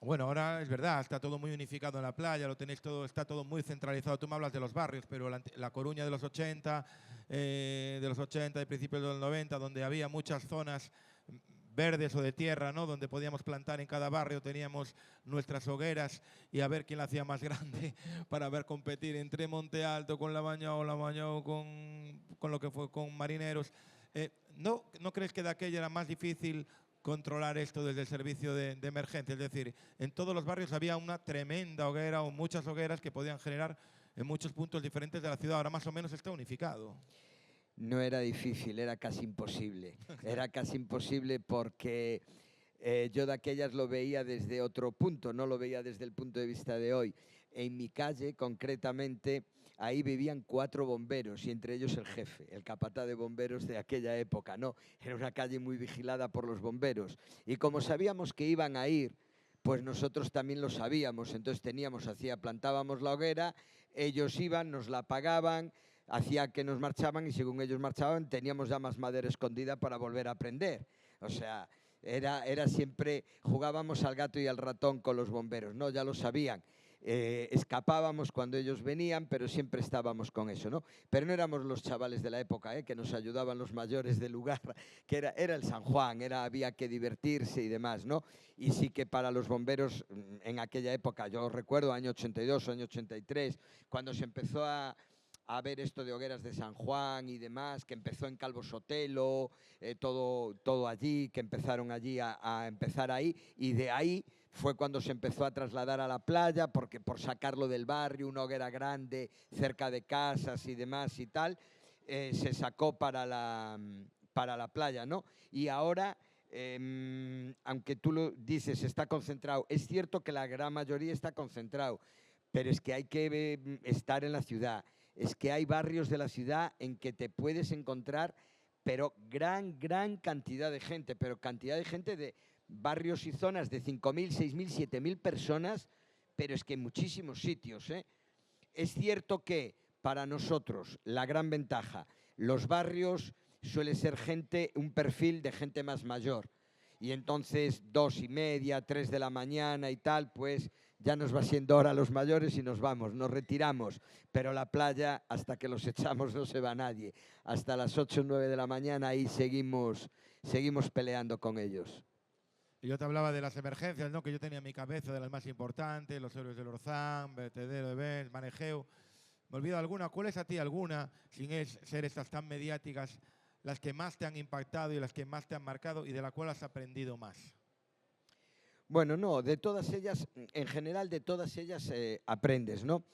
bueno, ahora es verdad, está todo muy unificado en la playa, lo tenéis todo, está todo muy centralizado. Tú me hablas de los barrios, pero la Coruña de los 80, de principios de los 90, donde había muchas zonas verdes o de tierra, ¿no? Donde podíamos plantar en cada barrio, teníamos nuestras hogueras y a ver quién la hacía más grande para ver competir entre Monte Alto con La Bañao con lo que fue con Marineros. ¿No crees que de aquella era más difícil controlar esto desde el servicio de emergencia? Es decir, en todos los barrios había una tremenda hoguera o muchas hogueras que podían generar en muchos puntos diferentes de la ciudad. Ahora más o menos está unificado. No era difícil, era casi imposible. Era casi imposible porque yo de aquellas lo veía desde otro punto, no lo veía desde el punto de vista de hoy. En mi calle, concretamente, ahí vivían 4 bomberos y entre ellos el jefe, el capataz de bomberos de aquella época, ¿no? Era una calle muy vigilada por los bomberos. Y como sabíamos que iban a ir, pues nosotros también lo sabíamos. Entonces plantábamos la hoguera, ellos iban, nos la apagaban, hacía que nos marchaban y según ellos marchaban teníamos ya más madera escondida para volver a prender. O sea, era siempre, jugábamos al gato y al ratón con los bomberos, ¿no? Ya lo sabían. Escapábamos cuando ellos venían, pero siempre estábamos con eso, ¿no? Pero no éramos los chavales de la época, que nos ayudaban los mayores del lugar, que era el San Juan, había que divertirse y demás, ¿no? Y sí que para los bomberos en aquella época, yo recuerdo año 82, año 83, cuando se empezó a ver esto de hogueras de San Juan y demás, que empezó en Calvo Sotelo, todo allí, que empezaron allí a empezar ahí, y de ahí fue cuando se empezó a trasladar a la playa, porque por sacarlo del barrio, una hoguera grande, cerca de casas y demás y tal, se sacó para la playa, ¿no? Y ahora, aunque tú lo dices, está concentrado, es cierto que la gran mayoría está concentrado, pero es que hay que estar en la ciudad. Es que hay barrios de la ciudad en que te puedes encontrar, pero gran cantidad de gente, pero cantidad de gente de barrios y zonas de 5.000, 6.000, 7.000 personas, pero es que en muchísimos sitios, ¿eh? Es cierto que para nosotros la gran ventaja, los barrios suele ser un perfil de gente más mayor. Y entonces 2:30, 3 de la mañana y tal, pues ya nos va siendo hora a los mayores y nos vamos, nos retiramos. Pero la playa, hasta que los echamos, no se va nadie. Hasta las 8 o 9 de la mañana ahí seguimos peleando con ellos. Y yo te hablaba de las emergencias, ¿no? Que yo tenía en mi cabeza de las más importantes, los héroes del Orzán, vertedero de Benz, Manejeu. Me olvido alguna. ¿Cuál es a ti alguna, sin ser estas tan mediáticas, las que más te han impactado y las que más te han marcado y de la cual has aprendido más? Bueno, no, de todas ellas, en general de todas ellas aprendes, ¿no?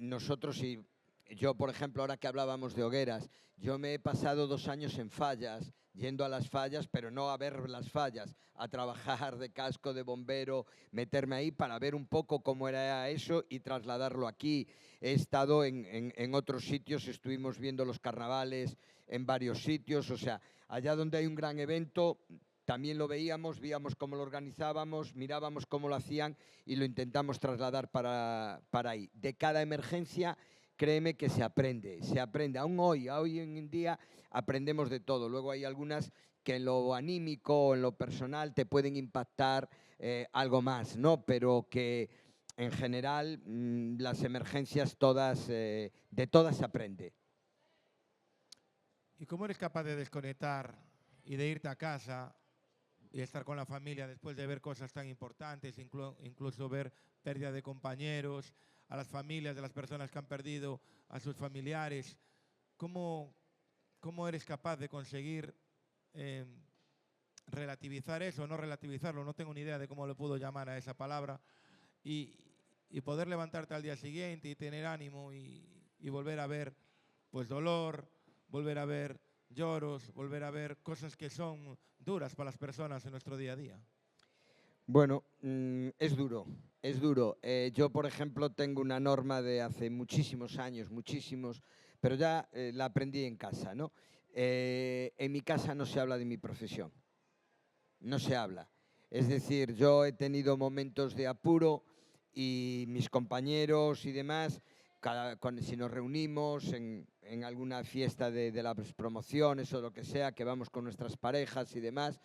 Nosotros, y yo, por ejemplo, ahora que hablábamos de hogueras, yo me he pasado 2 años en Fallas, yendo a las fallas, pero no a ver las fallas, a trabajar de casco de bombero, meterme ahí para ver un poco cómo era eso y trasladarlo aquí. He estado en otros sitios, estuvimos viendo los carnavales en varios sitios, o sea, allá donde hay un gran evento también lo veíamos cómo lo organizábamos, mirábamos cómo lo hacían y lo intentamos trasladar para ahí. De cada emergencia, créeme que se aprende. Aún hoy en día aprendemos de todo. Luego hay algunas que en lo anímico o en lo personal te pueden impactar algo más, ¿no? Pero que en general las emergencias todas, de todas se aprende. ¿Y cómo eres capaz de desconectar y de irte a casa y estar con la familia después de ver cosas tan importantes, incluso ver pérdida de compañeros, a las familias de las personas que han perdido a sus familiares? ¿cómo eres capaz de conseguir relativizar eso, no relativizarlo? No tengo ni idea de cómo le puedo llamar a esa palabra. Y poder levantarte al día siguiente y tener ánimo y volver a ver pues dolor, volver a ver lloros, volver a ver cosas que son duras para las personas en nuestro día a día. Bueno, es duro, es duro. Yo, por ejemplo, tengo una norma de hace muchísimos años, muchísimos, pero ya la aprendí en casa, ¿no? En mi casa no se habla de mi profesión, no se habla. Es decir, yo he tenido momentos de apuro y mis compañeros y demás, si nos reunimos en alguna fiesta de las promociones o lo que sea, que vamos con nuestras parejas y demás,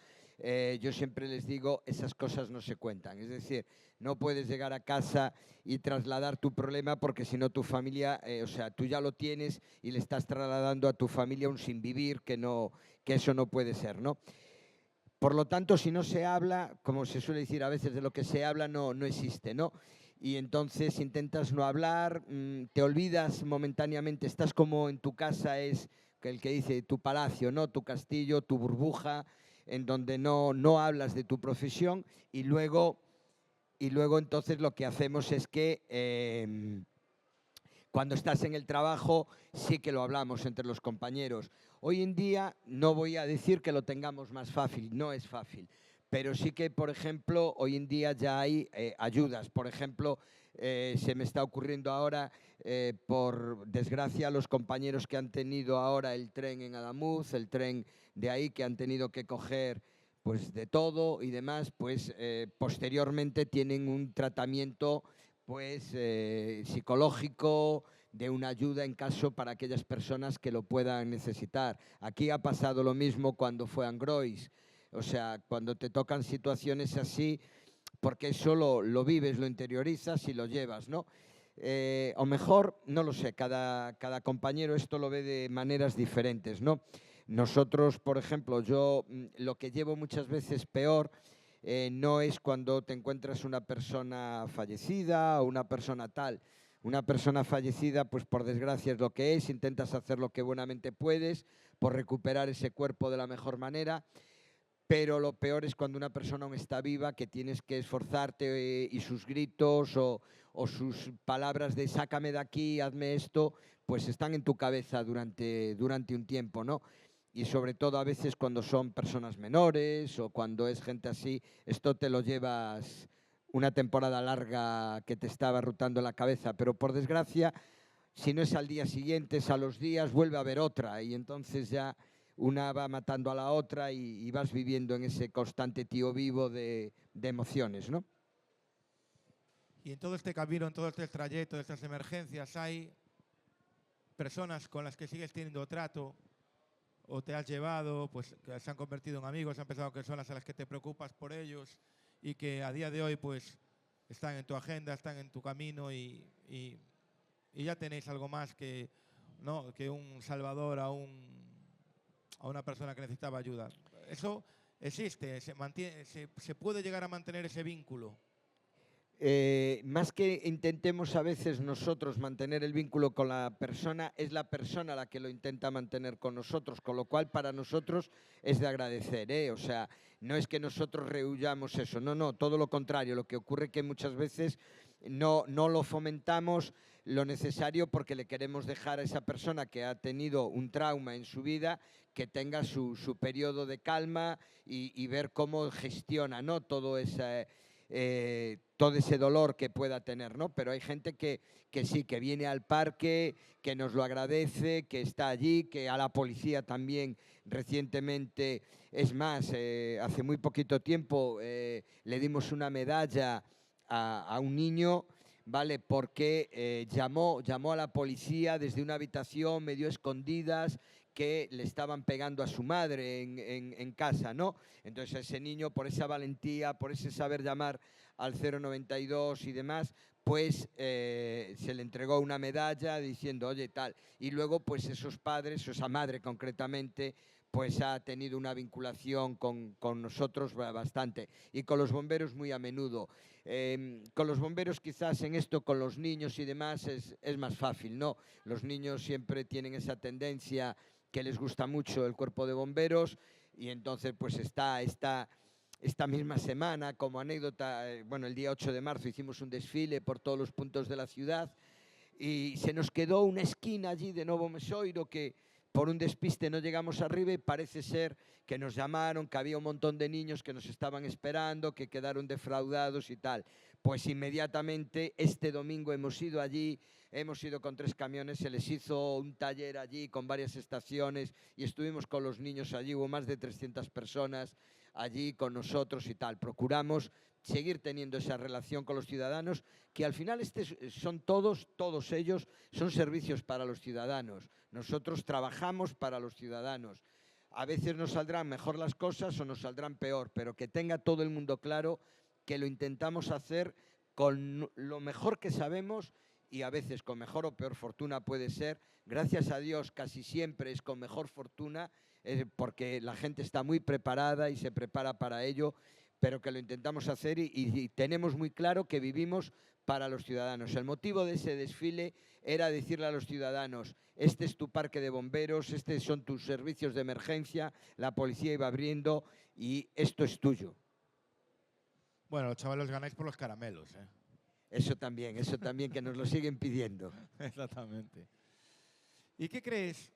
yo siempre les digo, esas cosas no se cuentan. Es decir, no puedes llegar a casa y trasladar tu problema porque si no tu familia, o sea, tú ya lo tienes y le estás trasladando a tu familia un sinvivir que eso no puede ser, ¿no? Por lo tanto, si no se habla, como se suele decir a veces, de lo que se habla no existe, ¿no? Y entonces intentas no hablar, te olvidas momentáneamente, estás como en tu casa, es el que dice tu palacio, ¿no? Tu castillo, tu burbuja, en donde no hablas de tu profesión y luego entonces lo que hacemos es que cuando estás en el trabajo sí que lo hablamos entre los compañeros. Hoy en día no voy a decir que lo tengamos más fácil, no es fácil, pero sí que, por ejemplo, hoy en día ya hay ayudas. Por ejemplo, se me está ocurriendo ahora, por desgracia, los compañeros que han tenido ahora el tren en Adamuz, el tren de ahí que han tenido que coger pues de todo y demás, pues posteriormente tienen un tratamiento pues psicológico, de una ayuda en caso para aquellas personas que lo puedan necesitar. Aquí ha pasado lo mismo cuando fue Angrois. O sea, cuando te tocan situaciones así, porque eso lo vives, lo interiorizas y lo llevas, ¿no? O mejor, no lo sé, cada compañero esto lo ve de maneras diferentes, ¿no? Nosotros, por ejemplo, yo lo que llevo muchas veces peor no es cuando te encuentras una persona fallecida o una persona tal. Una persona fallecida, pues por desgracia es lo que es, intentas hacer lo que buenamente puedes por recuperar ese cuerpo de la mejor manera, pero lo peor es cuando una persona aún está viva, que tienes que esforzarte y sus gritos o sus palabras de sácame de aquí, hazme esto, pues están en tu cabeza durante un tiempo, ¿no? Y sobre todo a veces cuando son personas menores o cuando es gente así, esto te lo llevas una temporada larga que te está barrutando la cabeza, pero por desgracia, si no es al día siguiente, es a los días, vuelve a haber otra y entonces ya una va matando a la otra y vas viviendo en ese constante tío vivo de emociones, ¿no? Y en todo este camino, en todo este trayecto de estas emergencias, hay personas con las que sigues teniendo trato o te has llevado, pues que se han convertido en amigos, han pensado que son las a las que te preocupas por ellos y que a día de hoy pues están en tu agenda, están en tu camino y ya tenéis algo más que, ¿no?, que un salvador a una persona que necesitaba ayuda. Eso existe, se puede llegar a mantener ese vínculo. Más que intentemos a veces nosotros mantener el vínculo con la persona, es la persona la que lo intenta mantener con nosotros, con lo cual para nosotros es de agradecer, ¿eh? O sea, no es que nosotros rehuyamos eso, no, todo lo contrario. Lo que ocurre es que muchas veces no lo fomentamos lo necesario porque le queremos dejar a esa persona que ha tenido un trauma en su vida que tenga su periodo de calma y ver cómo gestiona, ¿no?, todo ese dolor que pueda tener, ¿no? Pero hay gente que sí, que viene al parque, que nos lo agradece, que está allí, que a la policía también recientemente, es más, hace muy poquito tiempo le dimos una medalla a un niño, ¿vale? Porque llamó a la policía desde una habitación medio escondidas que le estaban pegando a su madre en casa, ¿no? Entonces ese niño, por esa valentía, por ese saber llamar al 092 y demás, pues se le entregó una medalla diciendo, oye, tal. Y luego, pues esos padres, o esa madre concretamente, pues ha tenido una vinculación con nosotros bastante. Y con los bomberos muy a menudo. Con los bomberos quizás en esto, con los niños y demás, es más fácil, ¿no? Los niños siempre tienen esa tendencia que les gusta mucho el cuerpo de bomberos y entonces pues esta misma semana, como anécdota, bueno, el día 8 de marzo hicimos un desfile por todos los puntos de la ciudad y se nos quedó una esquina allí de Novo Mesoiro que por un despiste no llegamos arriba y parece ser que nos llamaron, que había un montón de niños que nos estaban esperando, que quedaron defraudados y tal. Pues inmediatamente este domingo hemos ido allí, hemos ido con 3 camiones, se les hizo un taller allí con varias estaciones y estuvimos con los niños allí, hubo más de 300 personas allí con nosotros y tal. Procuramos seguir teniendo esa relación con los ciudadanos, que al final son todos ellos son servicios para los ciudadanos. Nosotros trabajamos para los ciudadanos. A veces nos saldrán mejor las cosas o nos saldrán peor, pero que tenga todo el mundo claro que lo intentamos hacer con lo mejor que sabemos y a veces con mejor o peor fortuna puede ser. Gracias a Dios casi siempre es con mejor fortuna, porque la gente está muy preparada y se prepara para ello, pero que lo intentamos hacer y tenemos muy claro que vivimos para los ciudadanos. El motivo de ese desfile era decirle a los ciudadanos, este es tu parque de bomberos, estos son tus servicios de emergencia, la policía iba abriendo y esto es tuyo. Bueno, los chavales ganáis por los caramelos, ¿eh? Eso también, que nos lo siguen pidiendo. Exactamente. ¿Y qué crees?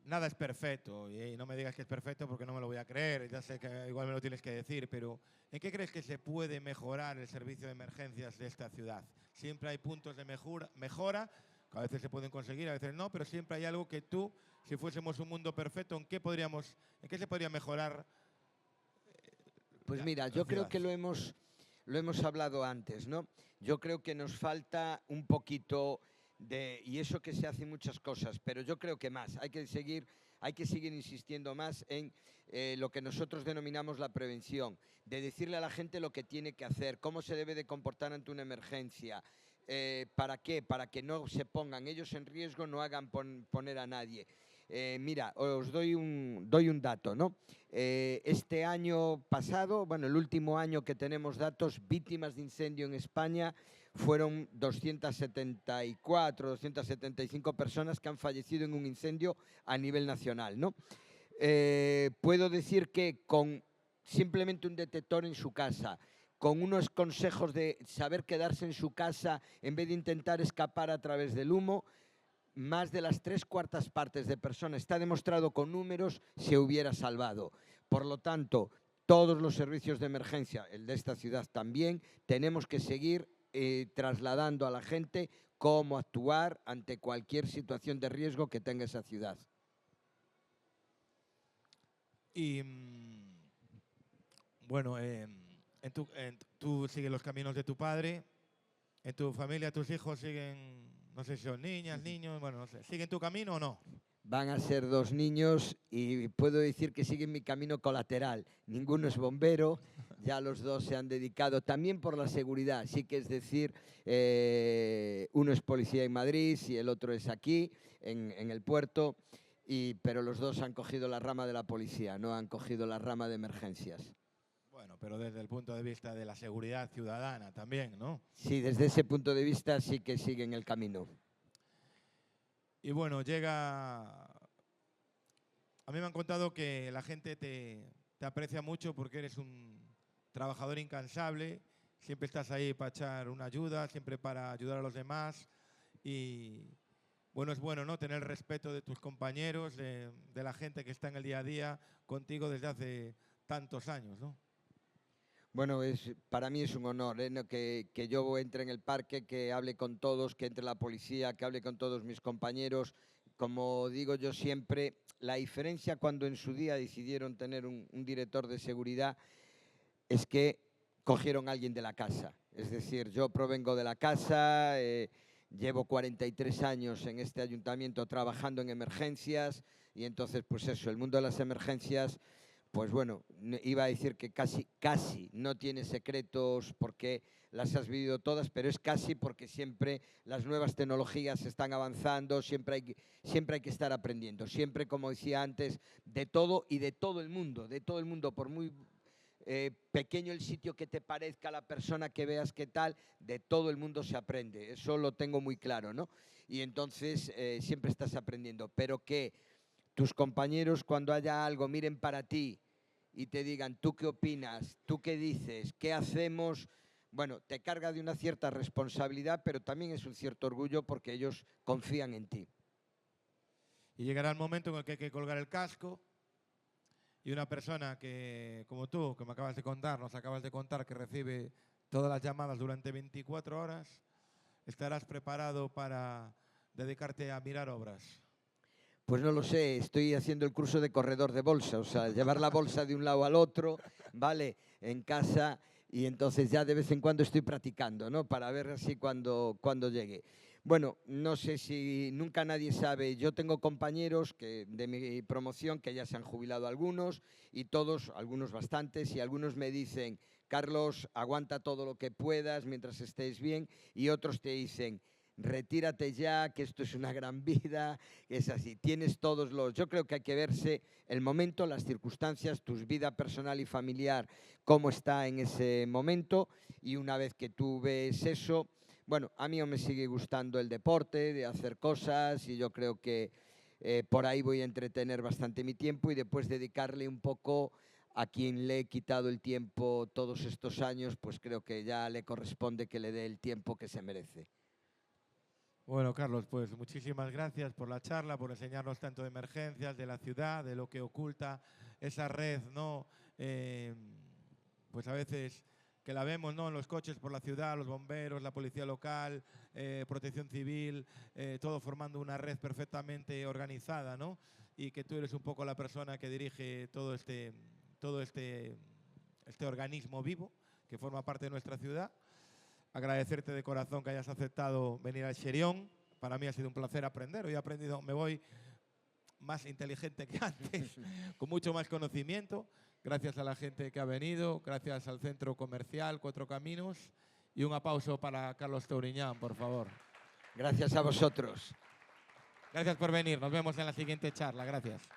Nada es perfecto, y no me digas que es perfecto porque no me lo voy a creer, ya sé que igual me lo tienes que decir, pero ¿en qué crees que se puede mejorar el servicio de emergencias de esta ciudad? Siempre hay puntos de mejora, que a veces se pueden conseguir, a veces no, pero siempre hay algo que tú, si fuésemos un mundo perfecto, ¿en qué se podría mejorar? Pues mira, yo creo que lo hemos hablado antes, ¿no? Yo creo que nos falta un poquito y eso que se hacen muchas cosas, pero yo creo que más. Hay que seguir insistiendo más en lo que nosotros denominamos la prevención, de decirle a la gente lo que tiene que hacer, cómo se debe de comportar ante una emergencia. ¿Para qué? Para que no se pongan ellos en riesgo, no hagan poner a nadie. Mira, os doy un dato, ¿no? Este año pasado, bueno, el último año que tenemos datos, víctimas de incendio en España fueron 274, 275 personas que han fallecido en un incendio a nivel nacional, ¿no? Puedo decir que con simplemente un detector en su casa, con unos consejos de saber quedarse en su casa en vez de intentar escapar a través del humo, más de las 3/4 partes de personas, está demostrado con números, se hubiera salvado. Por lo tanto, todos los servicios de emergencia, el de esta ciudad también, tenemos que seguir trasladando a la gente cómo actuar ante cualquier situación de riesgo que tenga esa ciudad. Y bueno, tú sigues los caminos de tu padre, en tu familia tus hijos siguen, no sé si son niñas, niños, bueno, no sé, ¿siguen tu camino o no? Van a ser 2 niños y puedo decir que siguen mi camino colateral. Ninguno es bombero, ya los 2 se han dedicado también por la seguridad. Sí que es decir, uno es policía en Madrid y el otro es aquí, en el puerto, pero los 2 han cogido la rama de la policía, no han cogido la rama de emergencias. Bueno, pero desde el punto de vista de la seguridad ciudadana también, ¿no? Sí, desde ese punto de vista sí que siguen el camino. Y bueno, a mí me han contado que la gente te aprecia mucho porque eres un trabajador incansable, siempre estás ahí para echar una ayuda, siempre para ayudar a los demás y bueno, es bueno, ¿no? Tener el respeto de tus compañeros, de la gente que está en el día a día contigo desde hace tantos años, ¿no? Bueno, para mí es un honor que yo entre en el parque, que hable con todos, que entre la policía, que hable con todos mis compañeros. Como digo yo siempre, la diferencia cuando en su día decidieron tener un director de seguridad es que cogieron a alguien de la casa. Es decir, yo provengo de la casa, llevo 43 años en este ayuntamiento trabajando en emergencias y entonces, pues eso, el mundo de las emergencias pues bueno, iba a decir que casi no tiene secretos porque las has vivido todas, pero es casi porque siempre las nuevas tecnologías están avanzando, siempre hay que estar aprendiendo, siempre, como decía antes, de todo y de todo el mundo, por muy pequeño el sitio que te parezca, la persona que veas qué tal, de todo el mundo se aprende, eso lo tengo muy claro, ¿no? Y entonces siempre estás aprendiendo, pero que tus compañeros cuando haya algo miren para ti y te digan, ¿tú qué opinas? ¿Tú qué dices? ¿Qué hacemos? Bueno, te carga de una cierta responsabilidad, pero también es un cierto orgullo porque ellos confían en ti. Y llegará el momento en el que hay que colgar el casco y una persona que, como tú, que me acabas de contar, nos acabas de contar que recibe todas las llamadas durante 24 horas, estarás preparado para dedicarte a mirar obras. Pues no lo sé, estoy haciendo el curso de corredor de bolsa, o sea, llevar la bolsa de un lado al otro, ¿vale? En casa, y entonces ya de vez en cuando estoy practicando, ¿no? Para ver así cuando llegue. Bueno, no sé si nunca nadie sabe, yo tengo compañeros de mi promoción que ya se han jubilado algunos, y todos, algunos bastantes, y algunos me dicen, Carlos, aguanta todo lo que puedas mientras estés bien, y otros te dicen, retírate ya, que esto es una gran vida, es así, tienes todos los... Yo creo que hay que verse el momento, las circunstancias, tu vida personal y familiar, cómo está en ese momento, y una vez que tú ves eso, bueno, a mí me sigue gustando el deporte, de hacer cosas, y yo creo que por ahí voy a entretener bastante mi tiempo y después dedicarle un poco a quien le he quitado el tiempo todos estos años, pues creo que ya le corresponde que le dé el tiempo que se merece. Bueno, Carlos, pues muchísimas gracias por la charla, por enseñarnos tanto de emergencias, de la ciudad, de lo que oculta esa red, ¿no? Pues a veces que la vemos, ¿no? En los coches por la ciudad, los bomberos, la policía local, protección civil, todo formando una red perfectamente organizada, ¿no? Y que tú eres un poco la persona que dirige todo este organismo vivo que forma parte de nuestra ciudad. Agradecerte de corazón que hayas aceptado venir al Xerión. Para mí ha sido un placer aprender. Hoy he aprendido, me voy más inteligente que antes, con mucho más conocimiento. Gracias a la gente que ha venido, gracias al Centro Comercial Cuatro Caminos. Y un aplauso para Carlos Touriñán, por favor. Gracias a vosotros. Gracias por venir. Nos vemos en la siguiente charla. Gracias.